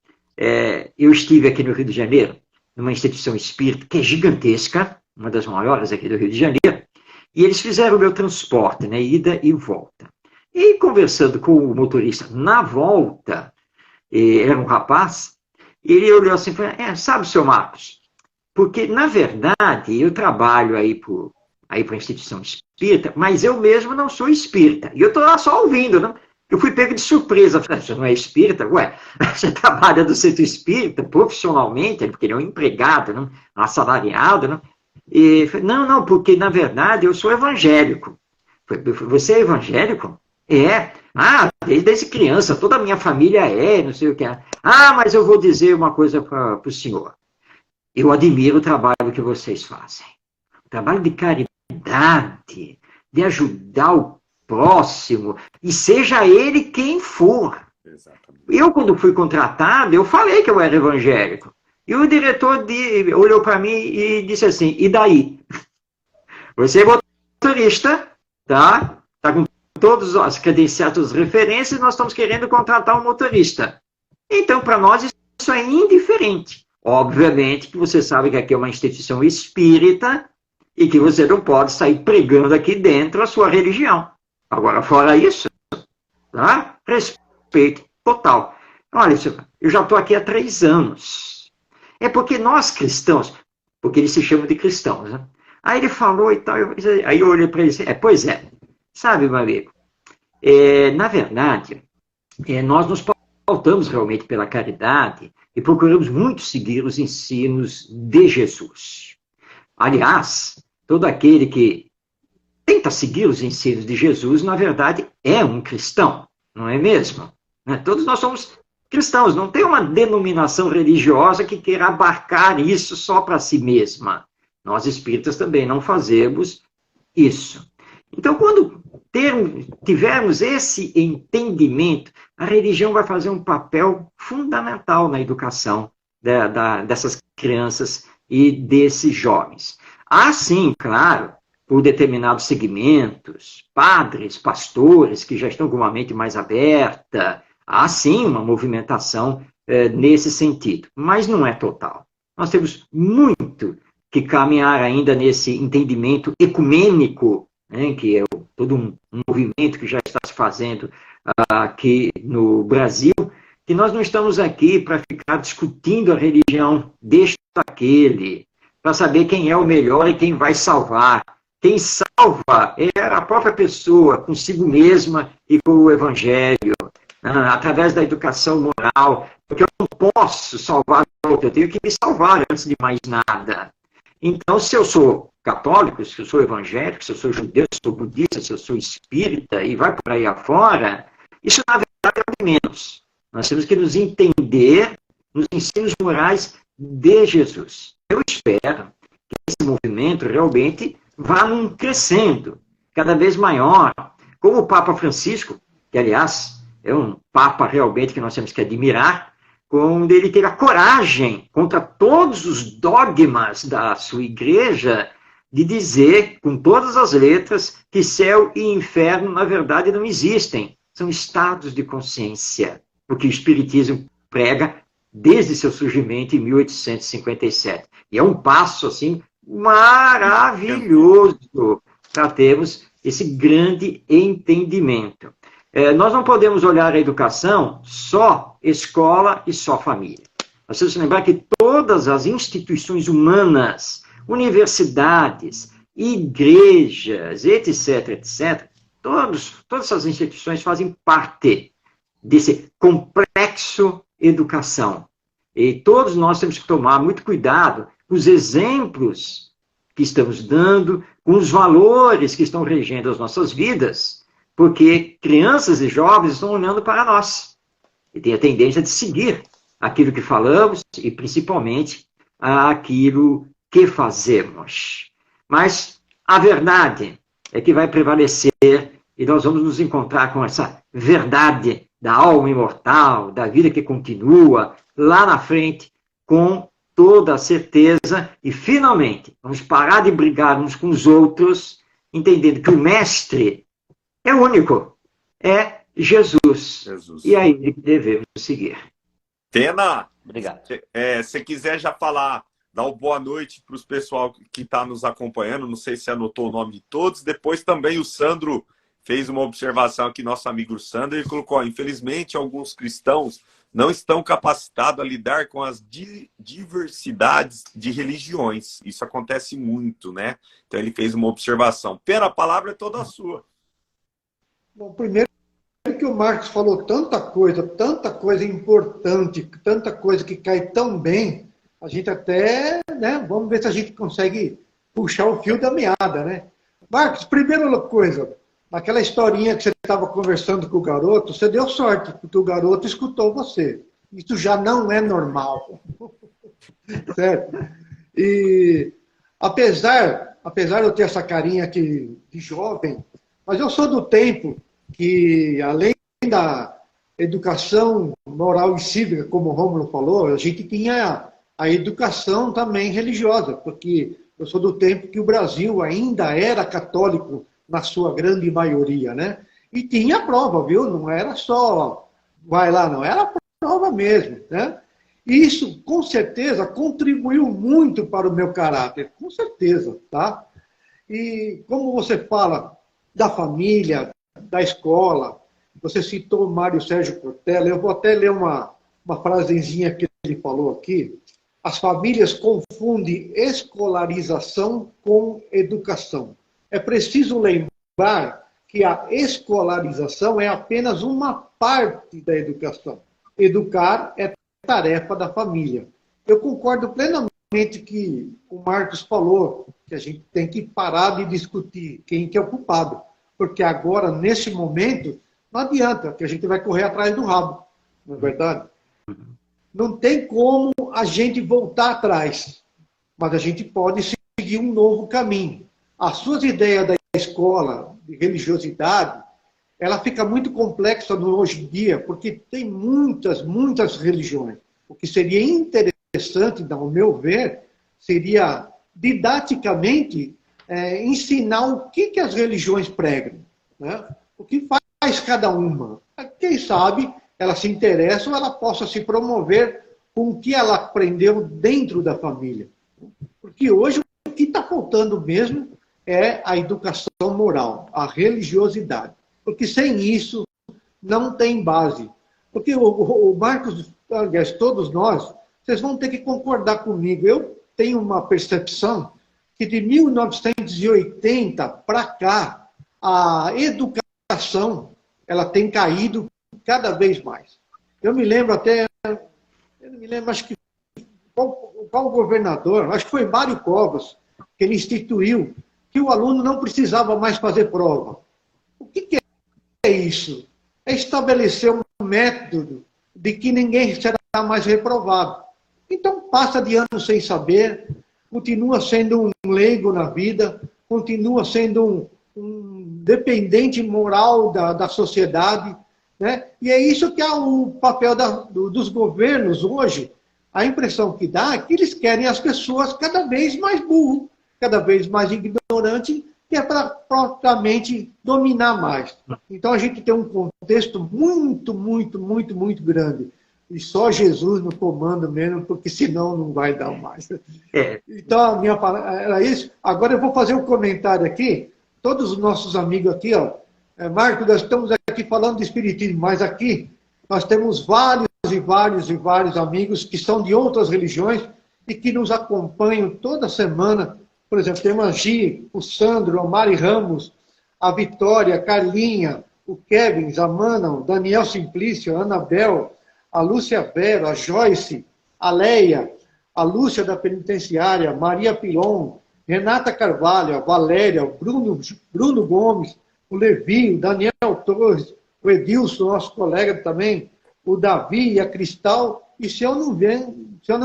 eu estive aqui no Rio de Janeiro, numa instituição espírita que é gigantesca, uma das maiores aqui do Rio de Janeiro, e eles fizeram o meu transporte, né, ida e volta. E conversando com o motorista na volta, era um rapaz, ele olhou assim e falou, sabe, seu Marcos, porque, na verdade, eu trabalho aí para a instituição espírita, mas eu mesmo não sou espírita. E eu estou lá só ouvindo, né? Eu fui pego de surpresa. Falei, você não é espírita? Ué, você trabalha do centro espírita profissionalmente, porque ele é um empregado, né? Assalariado, né? E falei, não, porque, na verdade, eu sou evangélico. Falei, você é evangélico? É. Desde criança, toda a minha família não sei o que é. Mas eu vou dizer uma coisa para o senhor. Eu admiro o trabalho que vocês fazem. O trabalho de caridade, de ajudar o próximo, e seja ele quem for. Exatamente. Eu, quando fui contratado, eu falei que eu era evangélico. E o diretor olhou para mim e disse assim, e daí? Você é motorista, tá? Tá com todas as credenciais, as referências, nós estamos querendo contratar um motorista. Então, para nós, isso é indiferente. Obviamente que você sabe que aqui é uma instituição espírita e que você não pode sair pregando aqui dentro a sua religião. Agora, fora isso, tá? Respeito total. Olha, eu já estou aqui há 3 anos. É porque nós cristãos, porque eles se chamam de cristãos, né? Aí ele falou e tal, aí eu olhei para ele e disse, pois é, sabe, meu amigo, na verdade, nós nos pautamos realmente pela caridade e procuramos muito seguir os ensinos de Jesus. Aliás, todo aquele que tenta seguir os ensinos de Jesus, na verdade, é um cristão, não é mesmo? Todos nós somos cristãos, não tem uma denominação religiosa que queira abarcar isso só para si mesma. Nós espíritas também não fazemos isso. Então, quando tivermos esse entendimento, a religião vai fazer um papel fundamental na educação dessas crianças e desses jovens. Há, sim, claro, por determinados segmentos, padres, pastores, que já estão com uma mente mais aberta, há, sim, uma movimentação nesse sentido, mas não é total. Nós temos muito que caminhar ainda nesse entendimento ecumênico, né, que é todo um movimento que já está se fazendo aqui no Brasil, que nós não estamos aqui para ficar discutindo a religião deste ou daquele, para saber quem é o melhor e quem vai salvar. Quem salva é a própria pessoa, consigo mesma e com o Evangelho, através da educação moral, porque eu não posso salvar o outro, eu tenho que me salvar antes de mais nada. Então, se eu sou católico, se eu sou evangélico, se eu sou judeu, se eu sou budista, se eu sou espírita e vai por aí afora, isso na verdade é o de menos. Nós temos que nos entender nos ensinos morais de Jesus. Eu espero que esse movimento realmente vá crescendo cada vez maior, como o Papa Francisco, que aliás é um Papa realmente que nós temos que admirar, quando ele teve a coragem, contra todos os dogmas da sua igreja, de dizer, com todas as letras, que céu e inferno, na verdade, não existem. São estados de consciência. O que o Espiritismo prega desde seu surgimento em 1857. E é um passo, assim, maravilhoso para termos esse grande entendimento. Nós não podemos olhar a educação só escola e só família. Nós temos que lembrar que todas as instituições humanas, universidades, igrejas, etc., etc., todas essas instituições fazem parte desse complexo educação. E todos nós temos que tomar muito cuidado com os exemplos que estamos dando, com os valores que estão regendo as nossas vidas, porque crianças e jovens estão olhando para nós e têm a tendência de seguir aquilo que falamos e, principalmente, aquilo que fazemos. Mas a verdade é que vai prevalecer e nós vamos nos encontrar com essa verdade da alma imortal, da vida que continua, lá na frente, com toda a certeza, e finalmente vamos parar de brigar uns com os outros, entendendo que o mestre é único, é Jesus. E é ele que devemos seguir. Tena, Obrigado. Se quiser já falar, dar uma boa noite para os pessoal que está nos acompanhando, não sei se anotou o nome de todos, depois também o Sandro fez uma observação aqui, nosso amigo Sandro, ele colocou, infelizmente, alguns cristãos não estão capacitados a lidar com as diversidades de religiões. Isso acontece muito, né? Então ele fez uma observação. Pena, a palavra é toda sua. Bom, primeiro que o Marcos falou tanta coisa importante, tanta coisa que cai tão bem, a gente até, né, vamos ver se a gente consegue puxar o fio da meada, né? Marcos, primeira coisa, naquela historinha que você estava conversando com o garoto, você deu sorte, porque o garoto escutou você. Isso já não é normal. Certo? E apesar de eu ter essa carinha aqui de jovem, mas eu sou do tempo que, além da educação moral e cívica, como o Rômulo falou, a gente tinha a educação também religiosa, porque eu sou do tempo que o Brasil ainda era católico na sua grande maioria, né? E tinha prova, viu? Não era só vai lá, não, era prova mesmo, né? E isso, com certeza, contribuiu muito para o meu caráter, com certeza, tá? E como você fala da família, da escola, você citou o Mário Sérgio Cortella, eu vou até ler uma frasezinha que ele falou aqui. As famílias confundem escolarização com educação. É preciso lembrar que a escolarização é apenas uma parte da educação. educar é tarefa da família. Eu concordo plenamente que o Marcos falou que a gente tem que parar de discutir quem que é o culpado, porque agora, nesse momento, não adianta, que a gente vai correr atrás do rabo, não é verdade? Não tem como a gente voltar atrás, mas a gente pode seguir um novo caminho. As suas ideias da escola, de religiosidade, ela fica muito complexa hoje em dia, porque tem muitas religiões. O que seria interessante, ao meu ver, seria didaticamente ensinar o que as religiões pregam, né? O que faz cada uma. Quem sabe ela se interessa ou ela possa se promover com o que ela aprendeu dentro da família. Porque hoje o que está faltando mesmo é a educação moral, a religiosidade. Porque sem isso não tem base. Porque o Marcos, aliás, todos nós, vocês vão ter que concordar comigo. Eu tenho uma percepção que de 1980 para cá, a educação ela tem caído cada vez mais. Eu me lembro acho que qual governador, acho que foi Mário Covas, que ele instituiu que o aluno não precisava mais fazer prova. O que é isso? É estabelecer um método de que ninguém será mais reprovado. Então passa de ano sem saber, continua sendo um leigo na vida, continua sendo um dependente moral da sociedade, né? E é isso que é o papel dos governos hoje. A impressão que dá é que eles querem as pessoas cada vez mais burras, cada vez mais ignorantes, que é para propriamente dominar mais. Então a gente tem um contexto muito grande. E só Jesus no comando mesmo, porque senão não vai dar mais. Então a minha palavra era isso. Agora eu vou fazer um comentário aqui. Todos os nossos amigos aqui, ó. Marcos, nós estamos aqui falando de espiritismo, mas aqui nós temos vários amigos que são de outras religiões e que nos acompanham toda semana. Por exemplo, temos a Gi, o Sandro, a Mari Ramos, a Vitória, a Carlinha, o Kevin, a Manon, o Daniel Simplício, a Anabel, a Lúcia Vero, a Joyce, a Leia, a Lúcia da Penitenciária, Maria Pilon, Renata Carvalho, a Valéria, o Bruno Gomes, o Levi, o Daniel Torres, o Edilson, nosso colega também, o Davi, a Cristal, e se eu não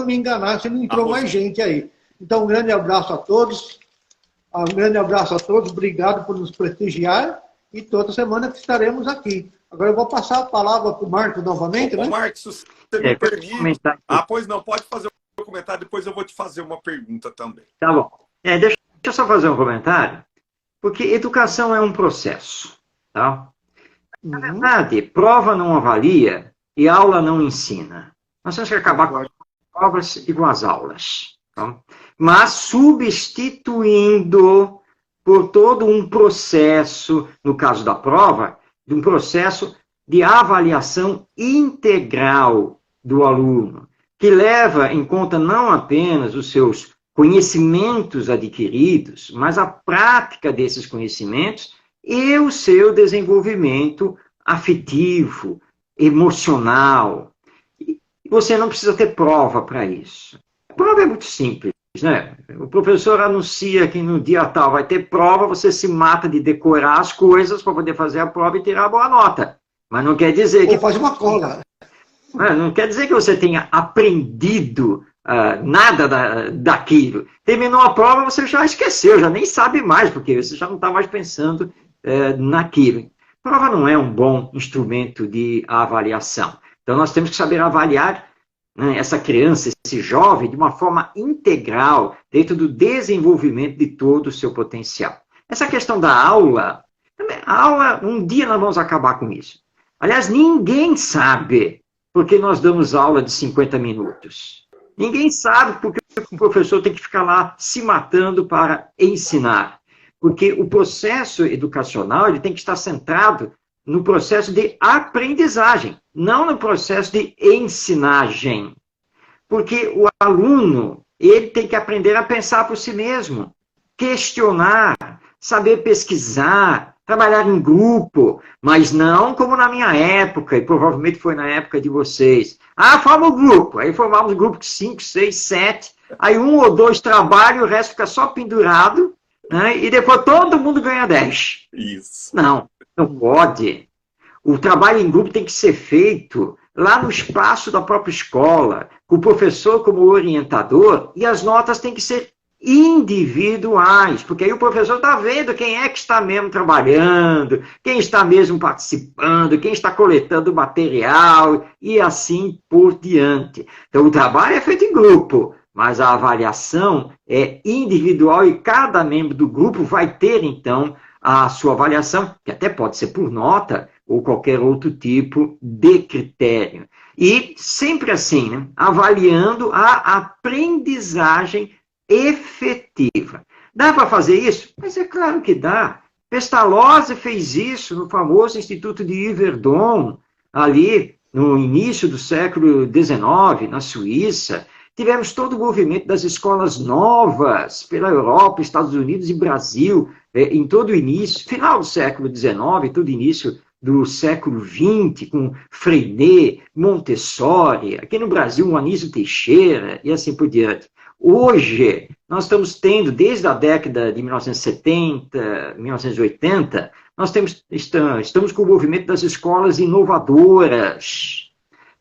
me enganar, se não entrou mais gente aí. Então, um grande abraço a todos. Obrigado por nos prestigiar. E toda semana que estaremos aqui. Agora eu vou passar a palavra para o Marcos novamente, né? Marcos, se você me permite... pois não, pode fazer um comentário, depois eu vou te fazer uma pergunta também. Tá bom. Deixa eu só fazer um comentário, porque educação é um processo, tá? Na verdade, prova não avalia e aula não ensina. Nós temos que acabar com as provas e com as aulas. Tá? Mas substituindo por todo um processo, no caso da prova, de um processo de avaliação integral do aluno, que leva em conta não apenas os seus conhecimentos adquiridos, mas a prática desses conhecimentos e o seu desenvolvimento afetivo, emocional. E você não precisa ter prova para isso. A prova é muito simples, né? O professor anuncia que no dia tal vai ter prova, você se mata de decorar as coisas para poder fazer a prova e tirar a boa nota. Mas não quer dizer que... Ou faz uma cola. Não quer dizer que você tenha aprendido nada daquilo. Terminou a prova, você já esqueceu, já nem sabe mais, porque você já não está mais pensando naquilo. Prova não é um bom instrumento de avaliação. Então, nós temos que saber avaliar, né, essa criança, esse jovem, de uma forma integral, dentro do desenvolvimento de todo o seu potencial. Essa questão da aula, um dia nós vamos acabar com isso. Aliás, ninguém sabe porque nós damos aula de 50 minutos. Ninguém sabe porque o professor tem que ficar lá se matando para ensinar. Porque o processo educacional ele tem que estar centrado no processo de aprendizagem, não no processo de ensinagem. Porque o aluno, ele tem que aprender a pensar por si mesmo, questionar, saber pesquisar, trabalhar em grupo, mas não como na minha época, e provavelmente foi na época de vocês. Ah, forma o grupo, aí formamos um grupo de 5, 6, 7, aí 1 ou 2 trabalham, o resto fica só pendurado, né? E depois todo mundo ganha 10. Isso. Não pode. O trabalho em grupo tem que ser feito lá no espaço da própria escola, com o professor como orientador, e as notas têm que ser individuais, porque aí o professor está vendo quem é que está mesmo trabalhando, quem está mesmo participando, quem está coletando material, e assim por diante. Então, o trabalho é feito em grupo, mas a avaliação é individual e cada membro do grupo vai ter, então, a sua avaliação, que até pode ser por nota ou qualquer outro tipo de critério. E sempre assim, né? Avaliando a aprendizagem efetiva. Dá para fazer isso? Mas é claro que dá. Pestalozzi fez isso no famoso Instituto de Yverdon, ali no início do século XIX, na Suíça. Tivemos todo o movimento das escolas novas pela Europa, Estados Unidos e Brasil, em todo o início, final do século XIX, todo o início do século XX, com Freinet, Montessori, aqui no Brasil, o Anísio Teixeira, e assim por diante. Hoje, nós estamos tendo, desde a década de 1970, 1980, nós estamos com o movimento das escolas inovadoras.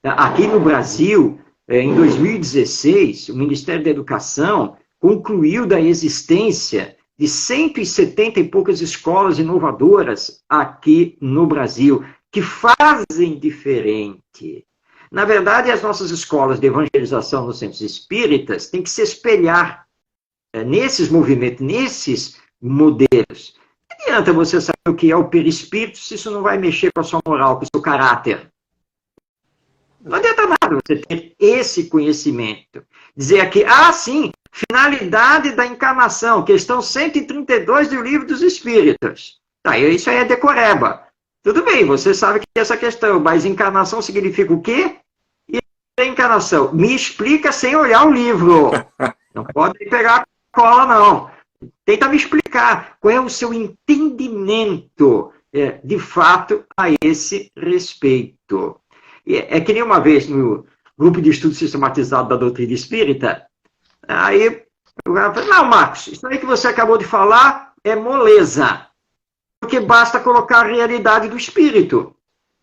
Aqui no Brasil, em 2016, o Ministério da Educação concluiu da existência de 170 e poucas escolas inovadoras aqui no Brasil, que fazem diferente. Na verdade, as nossas escolas de evangelização nos centros espíritas têm que se espelhar nesses movimentos, nesses modelos. Não adianta você saber o que é o perispírito se isso não vai mexer com a sua moral, com o seu caráter. Não adianta nada você ter esse conhecimento. Dizer aqui, sim, finalidade da encarnação, questão 132 do Livro dos Espíritos. Tá, isso aí é decoreba. Tudo bem, você sabe que essa questão, mas encarnação significa o quê? E a encarnação? Me explica sem olhar o livro. Não pode pegar a cola, não. Tenta me explicar qual é o seu entendimento, de fato, a esse respeito. É que nem uma vez no grupo de estudo sistematizado da doutrina espírita, aí o cara falou, não, Marcos, isso aí que você acabou de falar é moleza. Porque basta colocar a realidade do espírito.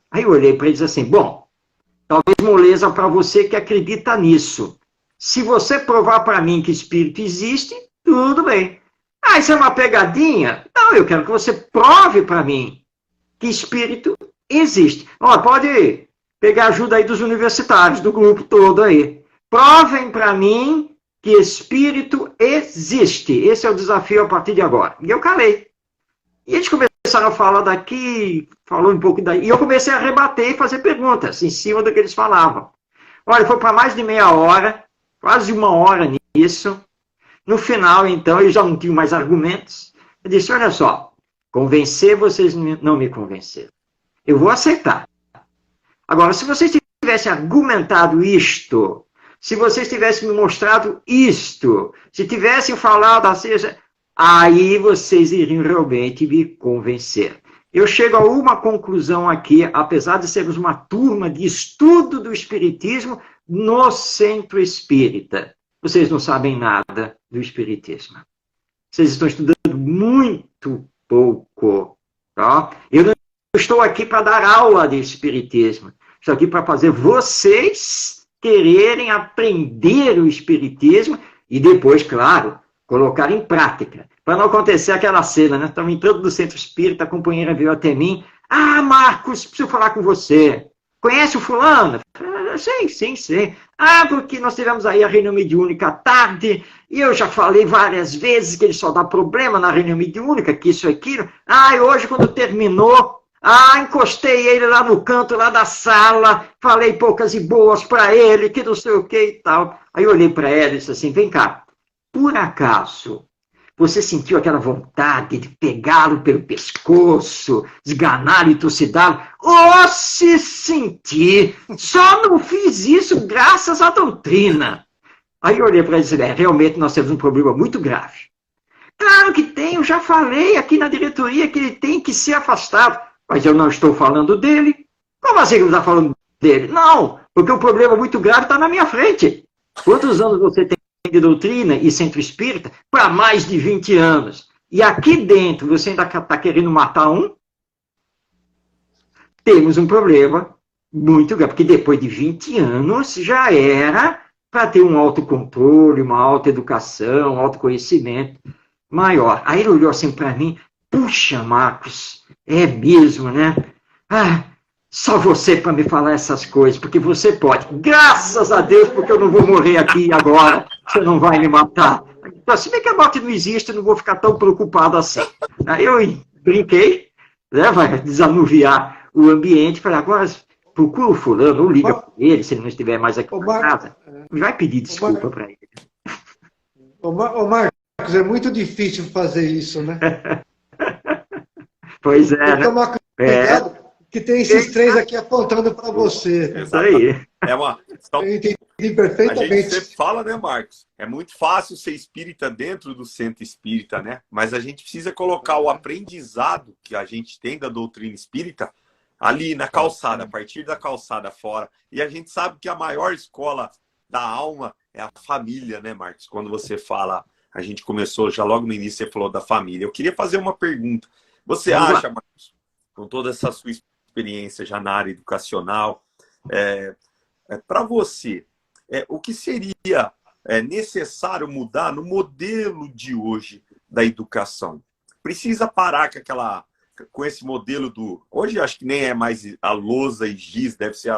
Aí eu olhei para ele e disse assim, bom, talvez moleza para você que acredita nisso. Se você provar para mim que espírito existe, tudo bem. Isso é uma pegadinha? Não, eu quero que você prove para mim que espírito existe. Pode pegar ajuda aí dos universitários, do grupo todo aí. Provem para mim que espírito existe. Esse é o desafio a partir de agora. E eu calei. E eles começaram a falar daqui, falou um pouco daí, e eu comecei a rebater e fazer perguntas em cima do que eles falavam. Olha, foi para mais de meia hora, quase uma hora nisso. No final, então, eu já não tinha mais argumentos. Eu disse, olha só, convencer vocês não me convenceram. Eu vou aceitar. Agora, se vocês tivessem argumentado isto, se vocês tivessem me mostrado isto, se tivessem falado assim, aí vocês iriam realmente me convencer. Eu chego a uma conclusão aqui, apesar de sermos uma turma de estudo do Espiritismo no Centro Espírita. Vocês não sabem nada do Espiritismo. Vocês estão estudando muito pouco. Tá? Eu não estou aqui para dar aula de Espiritismo. Estou aqui para fazer vocês quererem aprender o Espiritismo e depois, claro, colocar em prática. Para não acontecer aquela cena, né? Estamos entrando no centro espírita, a companheira veio até mim. Marcos, preciso falar com você. Conhece o fulano? Sim. Porque nós tivemos aí a reunião mediúnica à tarde, e eu já falei várias vezes que ele só dá problema na reunião mediúnica, que isso e aquilo. E hoje, quando terminou, encostei ele lá no canto, lá da sala, falei poucas e boas para ele, que não sei o que e tal. Aí eu olhei para ela e disse assim, vem cá, por acaso você sentiu aquela vontade de pegá-lo pelo pescoço, esganá-lo e trucidá-lo? Se senti! Só não fiz isso graças à doutrina. Aí eu olhei para ele e disse, realmente nós temos um problema muito grave. Claro que tem, eu já falei aqui na diretoria que ele tem que ser afastado. Mas eu não estou falando dele. Como assim que não está falando dele? Não, porque o problema muito grave está na minha frente. Quantos anos você tem de doutrina e centro espírita? Para mais de 20 anos. E aqui dentro você ainda está querendo matar um? Temos um problema muito grave, porque depois de 20 anos já era para ter um autocontrole, uma autoeducação, um autoconhecimento maior. Aí ele olhou assim para mim, puxa, Marcos, é mesmo, né? Ah, só você para me falar essas coisas, porque você pode. Graças a Deus, porque eu não vou morrer aqui agora, você não vai me matar. Então, se bem que a morte não existe, eu não vou ficar tão preocupado assim. Aí eu brinquei, né, vai desanuviar o ambiente, falei, agora procura o fulano, ou liga para ele, se ele não estiver mais aqui na casa, vai pedir desculpa para ele. Ô, Marcos, é muito difícil fazer isso, né? Pois é, tem que né? tomar cuidado, que tem esses três aqui apontando para você. Isso aí. Então, Eu entendi a gente perfeitamente. sempre fala, né, Marcos? É muito fácil ser espírita dentro do centro espírita, né? Mas a gente precisa colocar o aprendizado que a gente tem da doutrina espírita ali na calçada, a partir da calçada fora. E a gente sabe que a maior escola da alma é a família, né, Marcos? Quando você fala, a gente começou, já logo no início você falou da família. Eu queria fazer uma pergunta. Você acha, Marcos, com toda essa sua experiência já na área educacional, para você, o que seria necessário mudar no modelo de hoje da educação? Precisa parar com esse modelo do... Hoje acho que nem é mais a lousa e giz, deve ser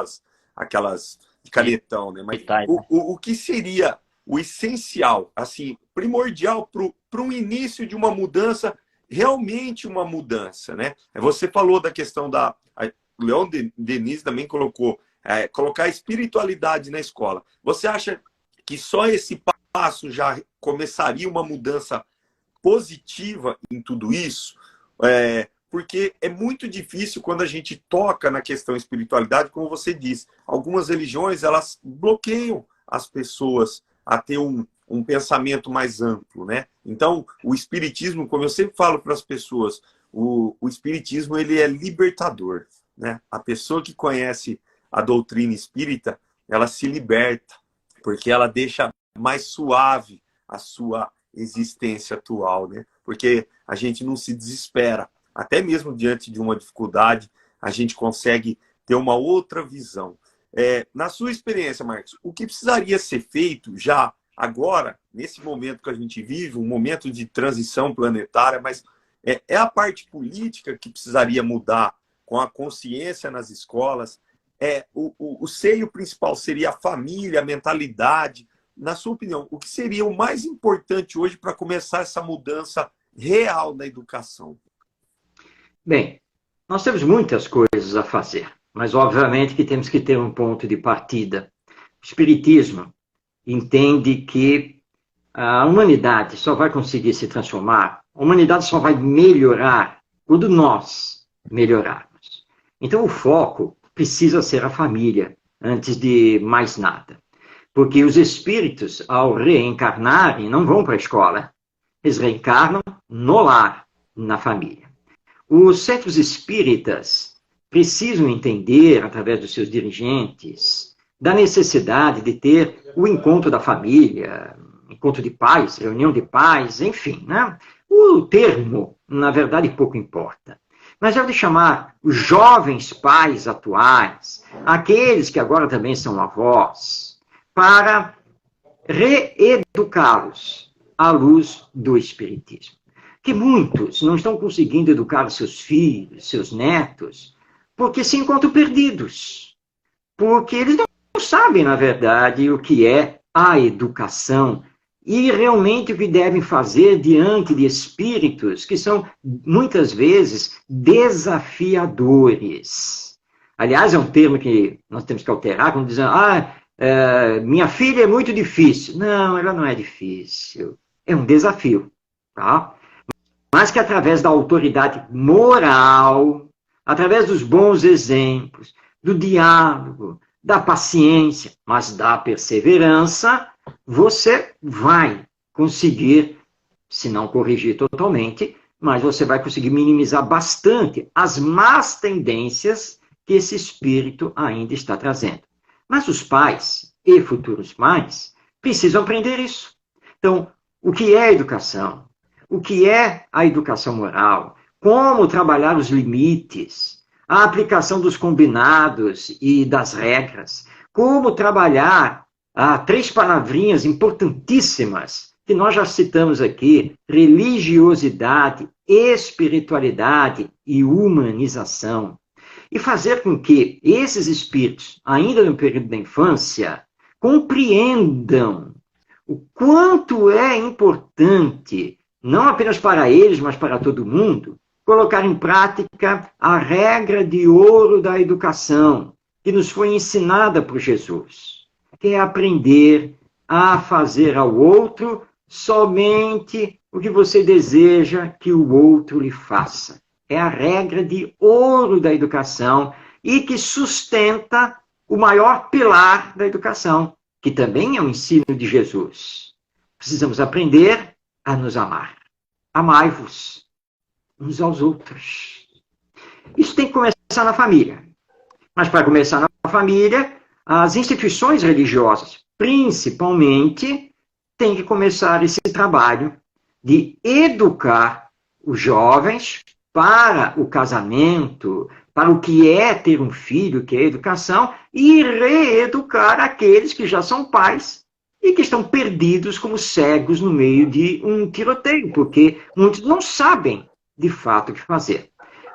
aquelas de canetão, né? Mas o que seria o essencial, assim, primordial para um início de uma mudança, realmente uma mudança, né? Você falou da questão o Leon Denis também colocou, colocar a espiritualidade na escola. Você acha que só esse passo já começaria uma mudança positiva em tudo isso? Porque é muito difícil quando a gente toca na questão espiritualidade, como você disse. Algumas religiões, elas bloqueiam as pessoas a ter um pensamento mais amplo, né? Então, o espiritismo, como eu sempre falo para as pessoas, o espiritismo, ele é libertador, né? A pessoa que conhece a doutrina espírita, ela se liberta, porque ela deixa mais suave a sua existência atual, né? Porque a gente não se desespera. Até mesmo diante de uma dificuldade, a gente consegue ter uma outra visão. Na sua experiência, Marcos, o que precisaria ser feito já agora, nesse momento que a gente vive, um momento de transição planetária, mas é a parte política que precisaria mudar com a consciência nas escolas? O seio principal seria a família, a mentalidade. Na sua opinião, o que seria o mais importante hoje para começar essa mudança real na educação? Bem, nós temos muitas coisas a fazer, mas obviamente que temos que ter um ponto de partida. O Espiritismo entende que a humanidade só vai conseguir se transformar, a humanidade só vai melhorar quando nós melhorarmos. Então o foco precisa ser a família, antes de mais nada. Porque os espíritos, ao reencarnarem, não vão para a escola. Eles reencarnam no lar, na família. Os centros espíritas precisam entender, através dos seus dirigentes, da necessidade de ter o encontro da família, encontro de pais, reunião de pais, enfim, né? O termo, na verdade, pouco importa. Mas eu de chamar os jovens pais atuais, aqueles que agora também são avós, para reeducá-los à luz do Espiritismo. Que muitos não estão conseguindo educar seus filhos, seus netos, porque se encontram perdidos. Porque eles não sabem, na verdade, o que é a educação e realmente o que devem fazer diante de espíritos que são, muitas vezes, desafiadores. Aliás, é um termo que nós temos que alterar, quando dizem, minha filha é muito difícil. Não, ela não é difícil. É um desafio, tá? Mas que através da autoridade moral, através dos bons exemplos, do diálogo, da paciência, mas da perseverança, você vai conseguir se não corrigir totalmente, mas você vai conseguir minimizar bastante as más tendências que esse espírito ainda está trazendo. Mas os pais e futuros pais precisam aprender isso. Então, o que é educação? O que é a educação moral? Como trabalhar os limites? A aplicação dos combinados e das regras? Como trabalhar 3 palavrinhas importantíssimas que nós já citamos aqui: religiosidade, espiritualidade e humanização. E fazer com que esses espíritos, ainda no período da infância, compreendam o quanto é importante, não apenas para eles, mas para todo mundo, colocar em prática a regra de ouro da educação, que nos foi ensinada por Jesus, que é aprender a fazer ao outro somente o que você deseja que o outro lhe faça. É a regra de ouro da educação e que sustenta o maior pilar da educação, que também é o ensino de Jesus. Precisamos aprender a nos amar. Amai-vos uns aos outros. Isso tem que começar na família. Mas para começar na família, as instituições religiosas, principalmente, têm que começar esse trabalho de educar os jovens para o casamento, para o que é ter um filho, que é educação, e reeducar aqueles que já são pais e que estão perdidos como cegos no meio de um tiroteio, porque muitos não sabem de fato o que fazer.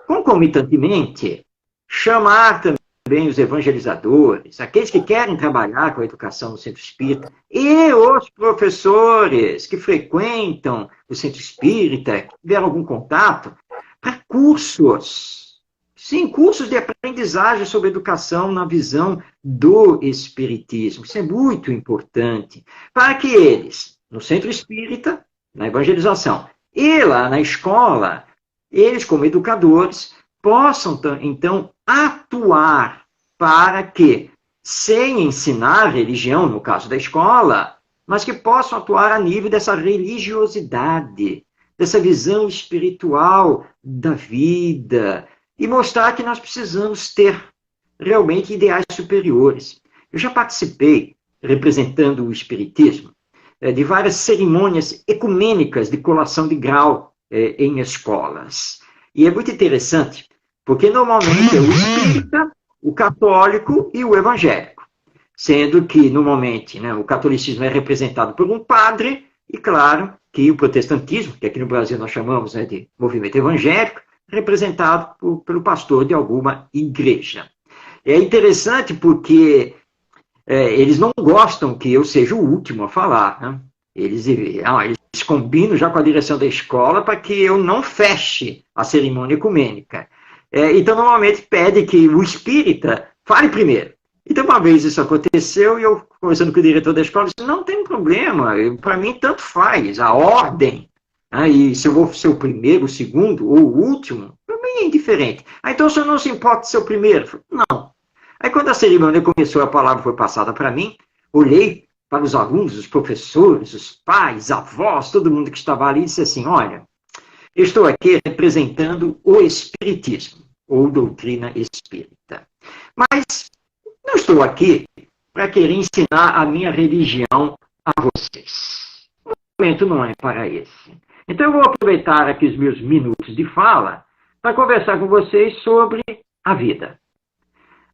Concomitantemente, chamar também os evangelizadores, aqueles que querem trabalhar com a educação no centro espírita, e os professores que frequentam o centro espírita, que tiveram algum contato, para cursos. Sim, cursos de aprendizagem sobre educação na visão do espiritismo. Isso é muito importante. Para que eles, no centro espírita, na evangelização, e lá na escola, eles, como educadores, possam, então, atuar para que, sem ensinar religião, no caso da escola, mas que possam atuar a nível dessa religiosidade, dessa visão espiritual da vida, e mostrar que nós precisamos ter realmente ideais superiores. Eu já participei, representando o espiritismo, de várias cerimônias ecumênicas de colação de grau em escolas. E é muito interessante, porque normalmente é o espírita, o católico e o evangélico. Sendo que, normalmente, o catolicismo é representado por um padre, e claro que o protestantismo, que aqui no Brasil nós chamamos de movimento evangélico, representado pelo pastor de alguma igreja. É interessante porque eles não gostam que eu seja o último a falar. Né? Eles combinam já com a direção da escola para que eu não feche a cerimônia ecumênica. Então, normalmente, pede que o espírita fale primeiro. Então, uma vez isso aconteceu, e eu, conversando com o diretor da escola, disse: não tem problema, para mim tanto faz, a ordem. E se eu vou ser o primeiro, o segundo ou o último, para mim é indiferente. Então o senhor não se importa de ser o primeiro? Não. Aí quando a cerimônia começou, a palavra foi passada para mim, olhei para os alunos, os professores, os pais, avós, todo mundo que estava ali, e disse assim: olha, eu estou aqui representando o espiritismo, ou doutrina espírita. Mas não estou aqui para querer ensinar a minha religião a vocês. O momento não é para esse. Então eu vou aproveitar aqui os meus minutos de fala para conversar com vocês sobre a vida.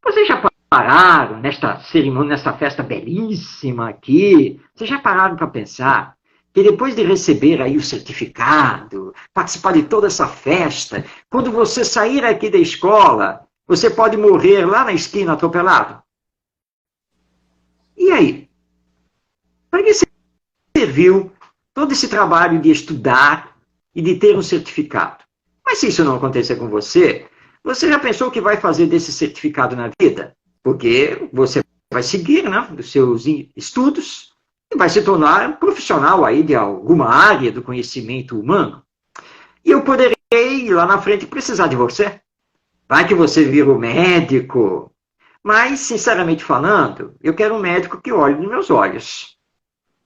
Vocês já pararam nesta cerimônia, nesta festa belíssima aqui, vocês já pararam para pensar que depois de receber aí o certificado, participar de toda essa festa, quando você sair aqui da escola, você pode morrer lá na esquina atropelado? E aí? Para que serviu todo esse trabalho de estudar e de ter um certificado? Mas se isso não acontecer com você, você já pensou o que vai fazer desse certificado na vida? Porque você vai seguir, os seus estudos e vai se tornar um profissional aí de alguma área do conhecimento humano. E eu poderei, lá na frente, precisar de você. Vai que você vira o médico. Mas, sinceramente falando, eu quero um médico que olhe nos meus olhos.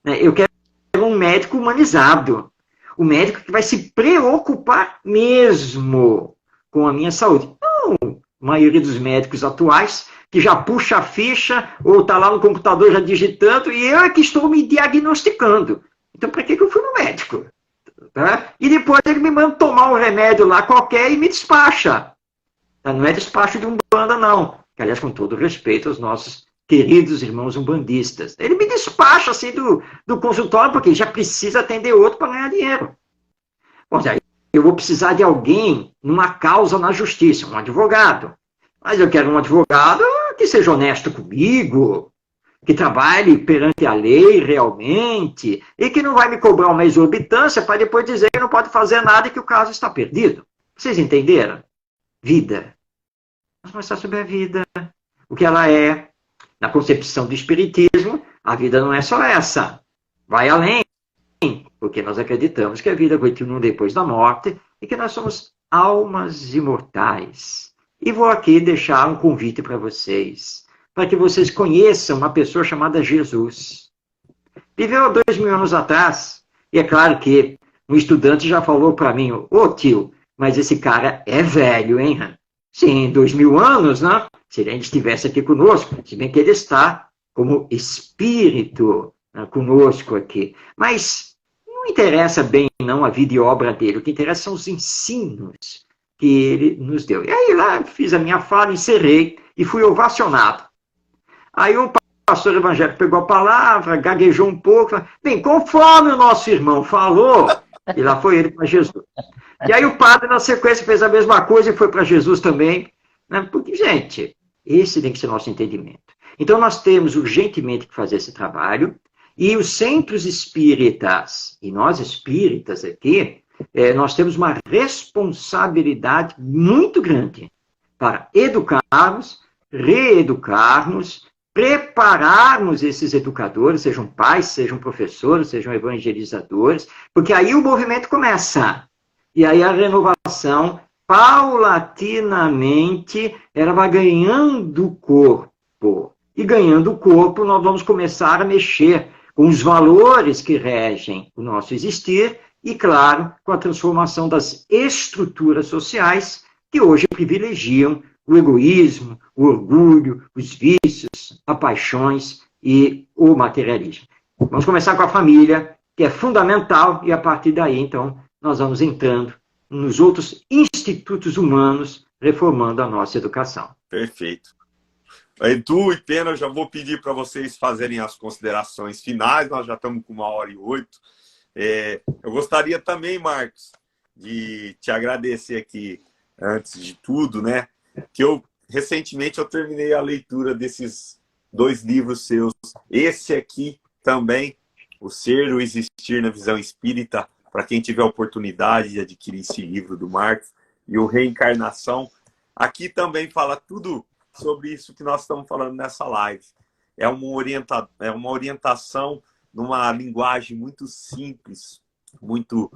Eu quero um médico humanizado. o médico que vai se preocupar mesmo com a minha saúde. Não, a maioria dos médicos atuais, que já puxa a ficha, ou está lá no computador já digitando, e eu é que estou me diagnosticando. Então, para que eu fui no médico? Tá? E depois ele me manda tomar um remédio lá qualquer e me despacha. Tá? Não é despacho de Umbanda, não. Que, aliás, com todo respeito aos nossos queridos irmãos umbandistas. Ele me despacha assim do consultório, porque já precisa atender outro para ganhar dinheiro. Bom, aí eu vou precisar de alguém numa causa na justiça, um advogado. Mas eu quero um advogado que seja honesto comigo, que trabalhe perante a lei realmente, e que não vai me cobrar uma exorbitância para depois dizer que não pode fazer nada e que o caso está perdido. Vocês entenderam? Vida. Vamos conversar sobre a vida, o que ela é. Na concepção do espiritismo, a vida não é só essa. Vai além, porque nós acreditamos que a vida continua depois da morte e que nós somos almas imortais. E vou aqui deixar um convite para vocês, para que vocês conheçam uma pessoa chamada Jesus. Viveu 2000 anos atrás, e é claro que um estudante já falou para mim, ô tio, mas esse cara é velho, hein? Sim, 2000 anos, né? Se ele ainda estivesse aqui conosco, se bem que ele está como espírito, né, conosco aqui. Mas não interessa bem não a vida e obra dele, o que interessa são os ensinos que ele nos deu. E aí lá fiz a minha fala, encerrei e fui ovacionado. Aí o pastor evangélico pegou a palavra, gaguejou um pouco, falou, bem, conforme o nosso irmão falou, e lá foi ele para Jesus. E aí o padre, na sequência, fez a mesma coisa e foi para Jesus também. Né? Porque, gente, esse tem que ser o nosso entendimento. Então, nós temos urgentemente que fazer esse trabalho. E os centros espíritas, e nós espíritas aqui, nós temos uma responsabilidade muito grande para educarmos, reeducarmos, prepararmos esses educadores, sejam pais, sejam professores, sejam evangelizadores, porque aí o movimento começa. E aí a renovação, paulatinamente, ela vai ganhando corpo. E ganhando corpo, nós vamos começar a mexer com os valores que regem o nosso existir e, claro, com a transformação das estruturas sociais que hoje privilegiam o egoísmo, o orgulho, os vícios, as paixões e o materialismo. Vamos começar com a família, que é fundamental, e a partir daí, então, nós vamos entrando nos outros institutos humanos, reformando a nossa educação. Perfeito. Edu e Pena, eu já vou pedir para vocês fazerem as considerações finais, nós já estamos com 1h08. Eu gostaria também, Marcos, de te agradecer aqui, antes de tudo, né? Que recentemente eu terminei a leitura desses 2 livros seus. Esse aqui também, O Ser e o Existir na Visão Espírita, para quem tiver a oportunidade de adquirir esse livro do Marcos, e o Reencarnação. Aqui também fala tudo sobre isso que nós estamos falando nessa live. É uma orientação numa linguagem muito simples, muito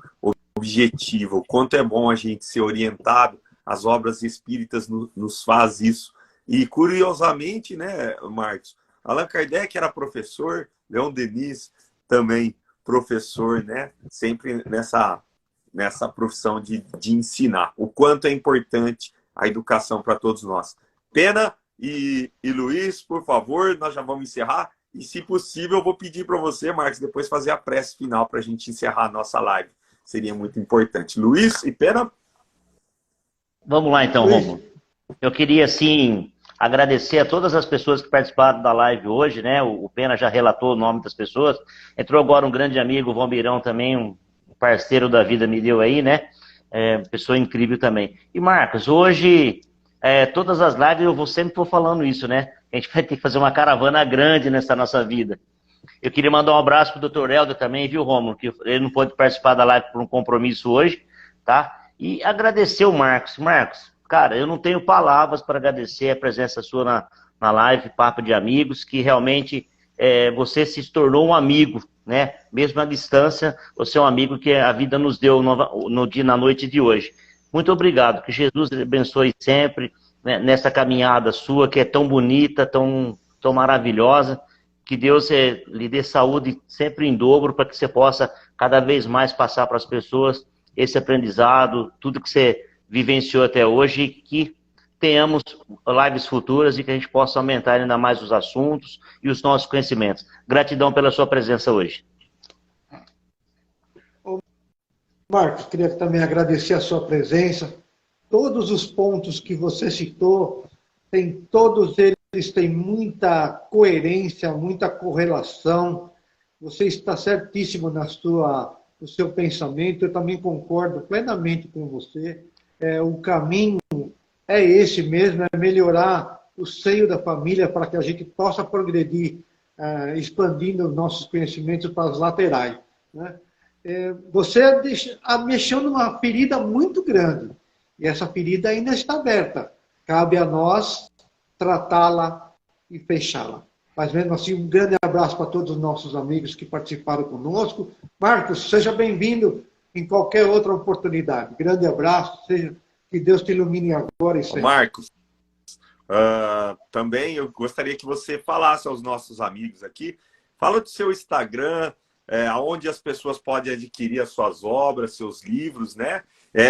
objetiva. O quanto é bom a gente ser orientado, as obras espíritas nos faz isso. E, curiosamente, né, Marcos, Allan Kardec era professor, Leon Denis também professor, né? Sempre nessa profissão de ensinar. O quanto é importante a educação para todos nós. Pena e Luiz, por favor, nós já vamos encerrar. E, se possível, eu vou pedir para você, Marcos, depois fazer a prece final para a gente encerrar a nossa live. Seria muito importante. Luiz e Pena? Vamos lá, então, Romulo. Eu queria, assim, agradecer a todas as pessoas que participaram da live hoje, né? O Pena já relatou o nome das pessoas. Entrou agora um grande amigo, o Valmirão também, um parceiro da vida me deu aí, né? Pessoa incrível também. E, Marcos, hoje, todas as lives eu sempre vou falando isso, né? A gente vai ter que fazer uma caravana grande nessa nossa vida. Eu queria mandar um abraço pro Dr. Helder também, viu, Romulo? Que ele não pôde participar da live por um compromisso hoje, tá? E agradecer o Marcos. Marcos, cara, eu não tenho palavras para agradecer a presença sua na live Papo de Amigos, que realmente você se tornou um amigo, né? Mesmo à distância, você é um amigo que a vida nos deu na noite de hoje. Muito obrigado, que Jesus abençoe sempre, né, nessa caminhada sua, que é tão bonita, tão maravilhosa. Que Deus lhe dê saúde sempre em dobro para que você possa cada vez mais passar para as pessoas esse aprendizado, tudo que você vivenciou até hoje, e que tenhamos lives futuras e que a gente possa aumentar ainda mais os assuntos e os nossos conhecimentos. Gratidão pela sua presença hoje. Marcos, queria também agradecer a sua presença. Todos os pontos que você citou, todos eles têm muita coerência, muita correlação. Você está certíssimo no seu pensamento, eu também concordo plenamente com você. O caminho é esse mesmo, é melhorar o seio da família para que a gente possa progredir, expandindo nossos conhecimentos para as laterais, né? Você mexeu numa ferida muito grande, e essa ferida ainda está aberta. Cabe a nós tratá-la e fechá-la. Mas mesmo assim, um grande abraço para todos os nossos amigos que participaram conosco. Marcos, seja bem-vindo em qualquer outra oportunidade. Grande abraço, que Deus te ilumine agora e sempre. Marcos, também eu gostaria que você falasse aos nossos amigos aqui, fala do seu Instagram, onde as pessoas podem adquirir as suas obras, seus livros, né?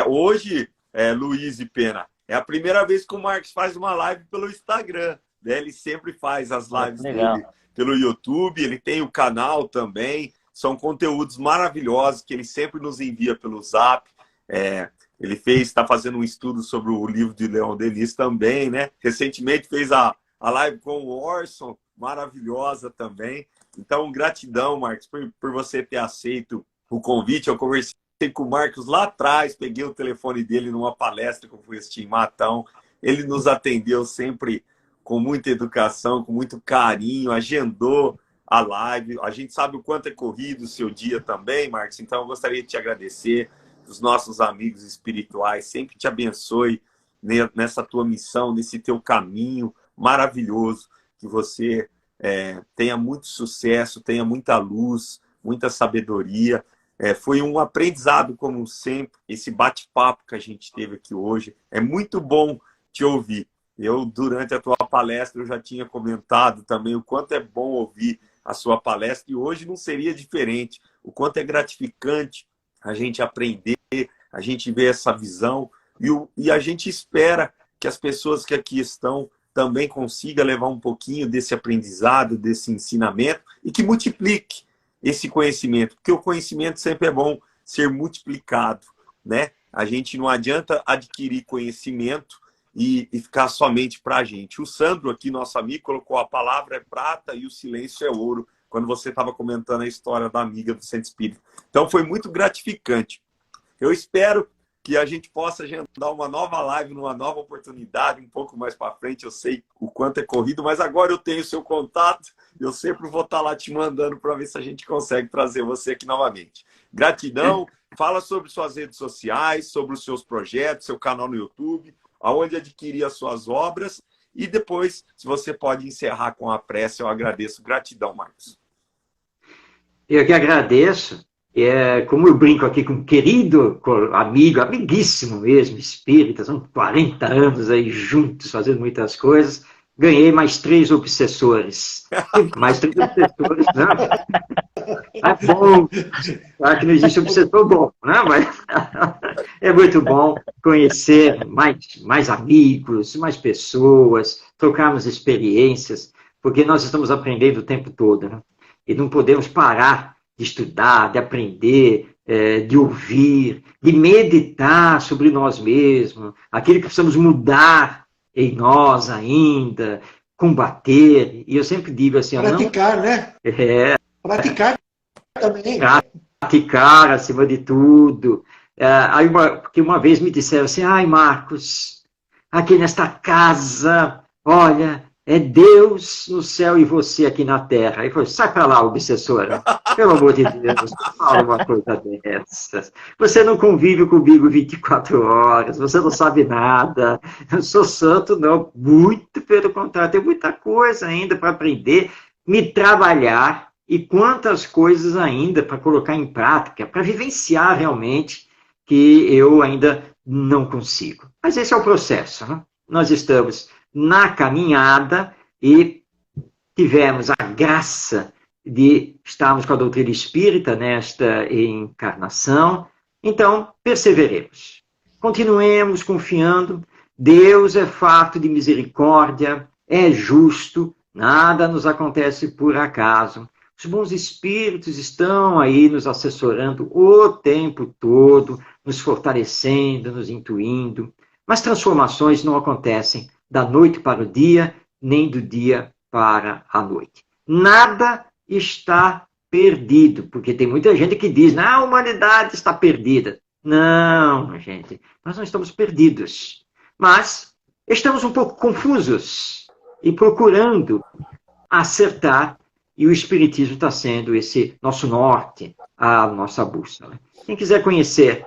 Hoje, Luiz e Pena, é a primeira vez que o Marcos faz uma live pelo Instagram, né? Ele sempre faz as lives dele pelo YouTube, ele tem o canal também, são conteúdos maravilhosos que ele sempre nos envia pelo Zap. Ele está fazendo um estudo sobre o livro de Leon Denis também, né? Recentemente fez a live com o Orson, maravilhosa também. Então, gratidão, Marcos, por você ter aceito o convite. Eu conversei com o Marcos lá atrás, peguei o telefone dele numa palestra que eu fui assistir em Matão. Ele nos atendeu sempre com muita educação, com muito carinho, agendou a live. A gente sabe o quanto é corrido o seu dia também, Marcos. Então, eu gostaria de te agradecer, os nossos amigos espirituais, sempre te abençoe nessa tua missão, nesse teu caminho maravilhoso, que você tenha muito sucesso, tenha muita luz, muita sabedoria. Foi um aprendizado, como sempre, esse bate-papo que a gente teve aqui hoje. É muito bom te ouvir. Eu, durante a tua palestra, eu já tinha comentado também o quanto é bom ouvir a sua palestra, e hoje não seria diferente. O quanto é gratificante a gente aprender, a gente ver essa visão, e a gente espera que as pessoas que aqui estão também consigam levar um pouquinho desse aprendizado, desse ensinamento, e que multiplique esse conhecimento, porque o conhecimento sempre é bom ser multiplicado, né? A gente não adianta adquirir conhecimento e ficar somente para a gente. O Sandro aqui, nosso amigo, colocou: a palavra é prata e o silêncio é ouro, quando você estava comentando a história da amiga do Centro Espírita. Então foi muito gratificante. Eu espero que a gente possa agendar uma nova live, numa nova oportunidade, um pouco mais para frente. Eu sei o quanto é corrido, mas agora eu tenho o seu contato, eu sempre vou estar lá te mandando para ver se a gente consegue trazer você aqui novamente. Gratidão, fala sobre suas redes sociais, sobre os seus projetos, seu canal no YouTube, aonde adquirir as suas obras, e depois, se você pode encerrar com a prece, eu agradeço. Gratidão, Marcos. Eu que agradeço. Como eu brinco aqui com um querido amigo, amiguíssimo mesmo, espírita, são 40 anos aí juntos, fazendo muitas coisas, ganhei mais 3 obsessores. Mais 3 obsessores, não. É bom. Claro que não existe obsessor bom, né? Mas é muito bom conhecer mais amigos, mais pessoas, trocarmos experiências, porque nós estamos aprendendo o tempo todo, né? E não podemos parar de estudar, de aprender, de ouvir, de meditar sobre nós mesmos, aquilo que precisamos mudar em nós ainda, combater. E eu sempre digo assim... Praticar, né? Praticar também. Praticar, acima de tudo. Porque uma vez me disseram assim: ai, Marcos, aqui nesta casa, olha... é Deus no céu e você aqui na terra. Aí falou: sai para lá, obsessora. Pelo amor de Deus, não fala uma coisa dessas. Você não convive comigo 24 horas, você não sabe nada. Eu sou santo, não. Muito pelo contrário, tem muita coisa ainda para aprender, me trabalhar, e quantas coisas ainda para colocar em prática, para vivenciar realmente, que eu ainda não consigo. Mas esse é o processo, né? Nós estamos na caminhada, e tivemos a graça de estarmos com a doutrina espírita nesta encarnação. Então, perseveremos. Continuemos confiando. Deus é farto de misericórdia, é justo, nada nos acontece por acaso. Os bons espíritos estão aí nos assessorando o tempo todo, nos fortalecendo, nos intuindo. Mas transformações não acontecem da noite para o dia, nem do dia para a noite. Nada está perdido, porque tem muita gente que diz, a humanidade está perdida. Não, gente, nós não estamos perdidos. Mas estamos um pouco confusos e procurando acertar, e o Espiritismo está sendo esse nosso norte, a nossa bússola. Quem quiser conhecer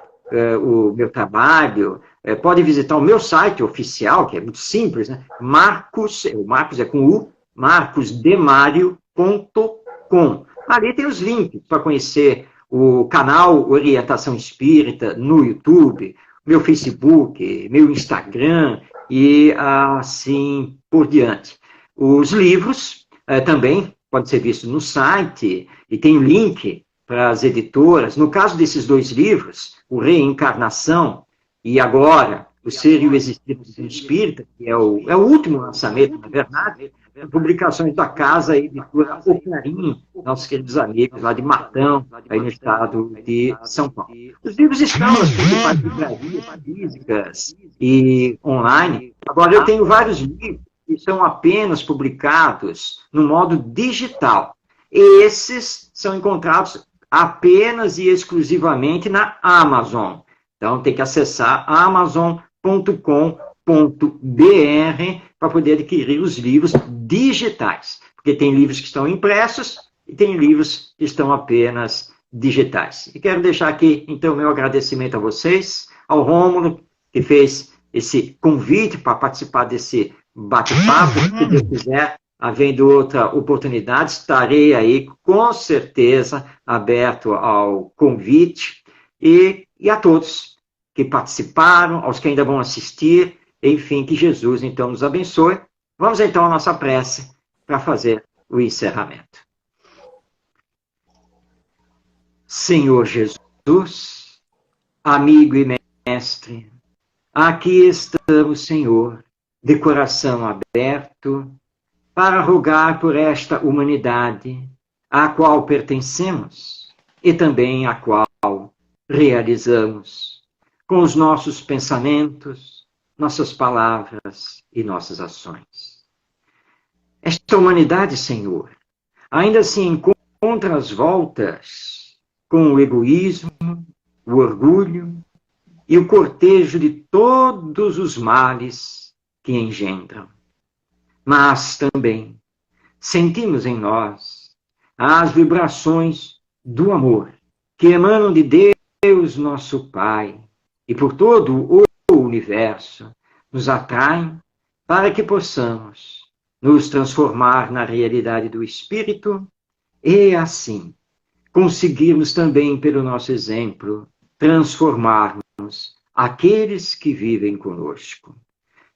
o meu trabalho, pode visitar o meu site oficial, que é muito simples, né? Marcos é com U, marcosdemario.com. Ali tem os links para conhecer o canal Orientação Espírita no YouTube, meu Facebook, meu Instagram e assim por diante. Os livros também podem ser vistos no site e tem link para as editoras. No caso desses dois livros, o Reencarnação e agora o Ser e o Existir do Espírita, que é o último lançamento, na verdade, publicações da Casa Editora O Clarim, nossos queridos amigos lá de Matão, aí no estado de São Paulo. Os livros estão nas principais livrarias físicas e online. Agora, eu tenho vários livros que são apenas publicados no modo digital. Esses são encontrados apenas e exclusivamente na Amazon. Então, tem que acessar amazon.com.br para poder adquirir os livros digitais. Porque tem livros que estão impressos e tem livros que estão apenas digitais. E quero deixar aqui, então, meu agradecimento a vocês, ao Rômulo, que fez esse convite para participar desse bate-papo. Se Deus quiser, havendo outra oportunidade, estarei aí, com certeza, aberto ao convite. E a todos que participaram, aos que ainda vão assistir, enfim, que Jesus, então, nos abençoe. Vamos, então, à nossa prece para fazer o encerramento. Senhor Jesus, amigo e mestre, aqui estamos, Senhor, de coração aberto, para rogar por esta humanidade, à qual pertencemos e também à qual realizamos, com os nossos pensamentos, nossas palavras e nossas ações. Esta humanidade, Senhor, ainda se encontra às voltas com o egoísmo, o orgulho e o cortejo de todos os males que engendram. Mas também sentimos em nós as vibrações do amor que emanam de Deus, nosso Pai, e por todo o universo nos atraem para que possamos nos transformar na realidade do Espírito e, assim, conseguirmos também, pelo nosso exemplo, transformarmos aqueles que vivem conosco.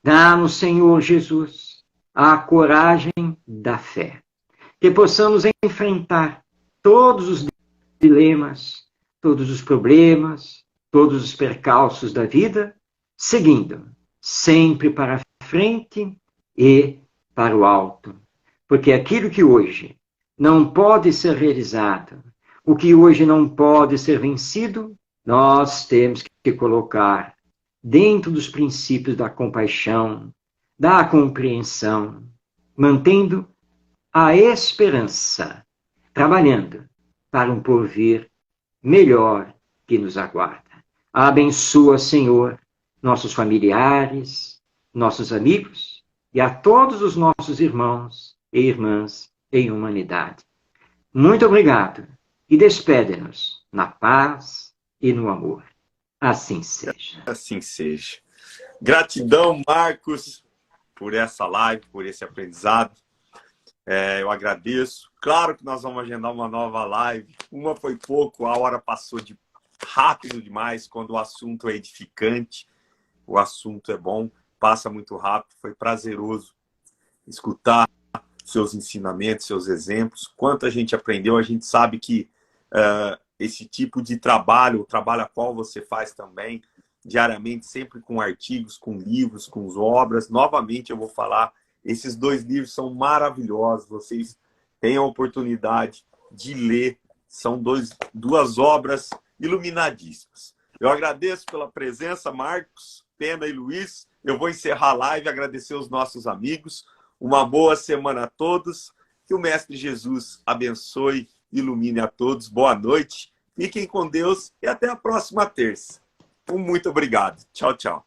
Dá-nos, Senhor Jesus, a coragem da fé, que possamos enfrentar todos os dilemas, todos os problemas, todos os percalços da vida, seguindo sempre para a frente e para o alto. Porque aquilo que hoje não pode ser realizado, o que hoje não pode ser vencido, nós temos que colocar dentro dos princípios da compaixão, da compreensão, mantendo a esperança, trabalhando para um porvir melhor que nos aguarda. Abençoa, Senhor, nossos familiares, nossos amigos e a todos os nossos irmãos e irmãs em humanidade. Muito obrigado e despede-nos na paz e no amor. Assim seja. Assim seja. Gratidão, Marcos, por essa live, por esse aprendizado. Eu agradeço. Claro que nós vamos agendar uma nova live. Uma foi pouco, a hora passou rápido demais. Quando o assunto é edificante, o assunto é bom, passa muito rápido. Foi prazeroso escutar seus ensinamentos, seus exemplos, quanto a gente aprendeu. A gente sabe que esse tipo de trabalho, o trabalho a qual você faz também, diariamente, sempre com artigos, com livros, com obras. Novamente eu vou falar, esses 2 livros são maravilhosos, vocês têm a oportunidade de ler, são 2 obras iluminadíssimas. Eu agradeço pela presença, Marcos, Pena e Luiz. Eu vou encerrar a live, agradecer os nossos amigos. Uma boa semana a todos. Que o Mestre Jesus abençoe e ilumine a todos. Boa noite. Fiquem com Deus e até a próxima terça. Muito obrigado. Tchau, tchau.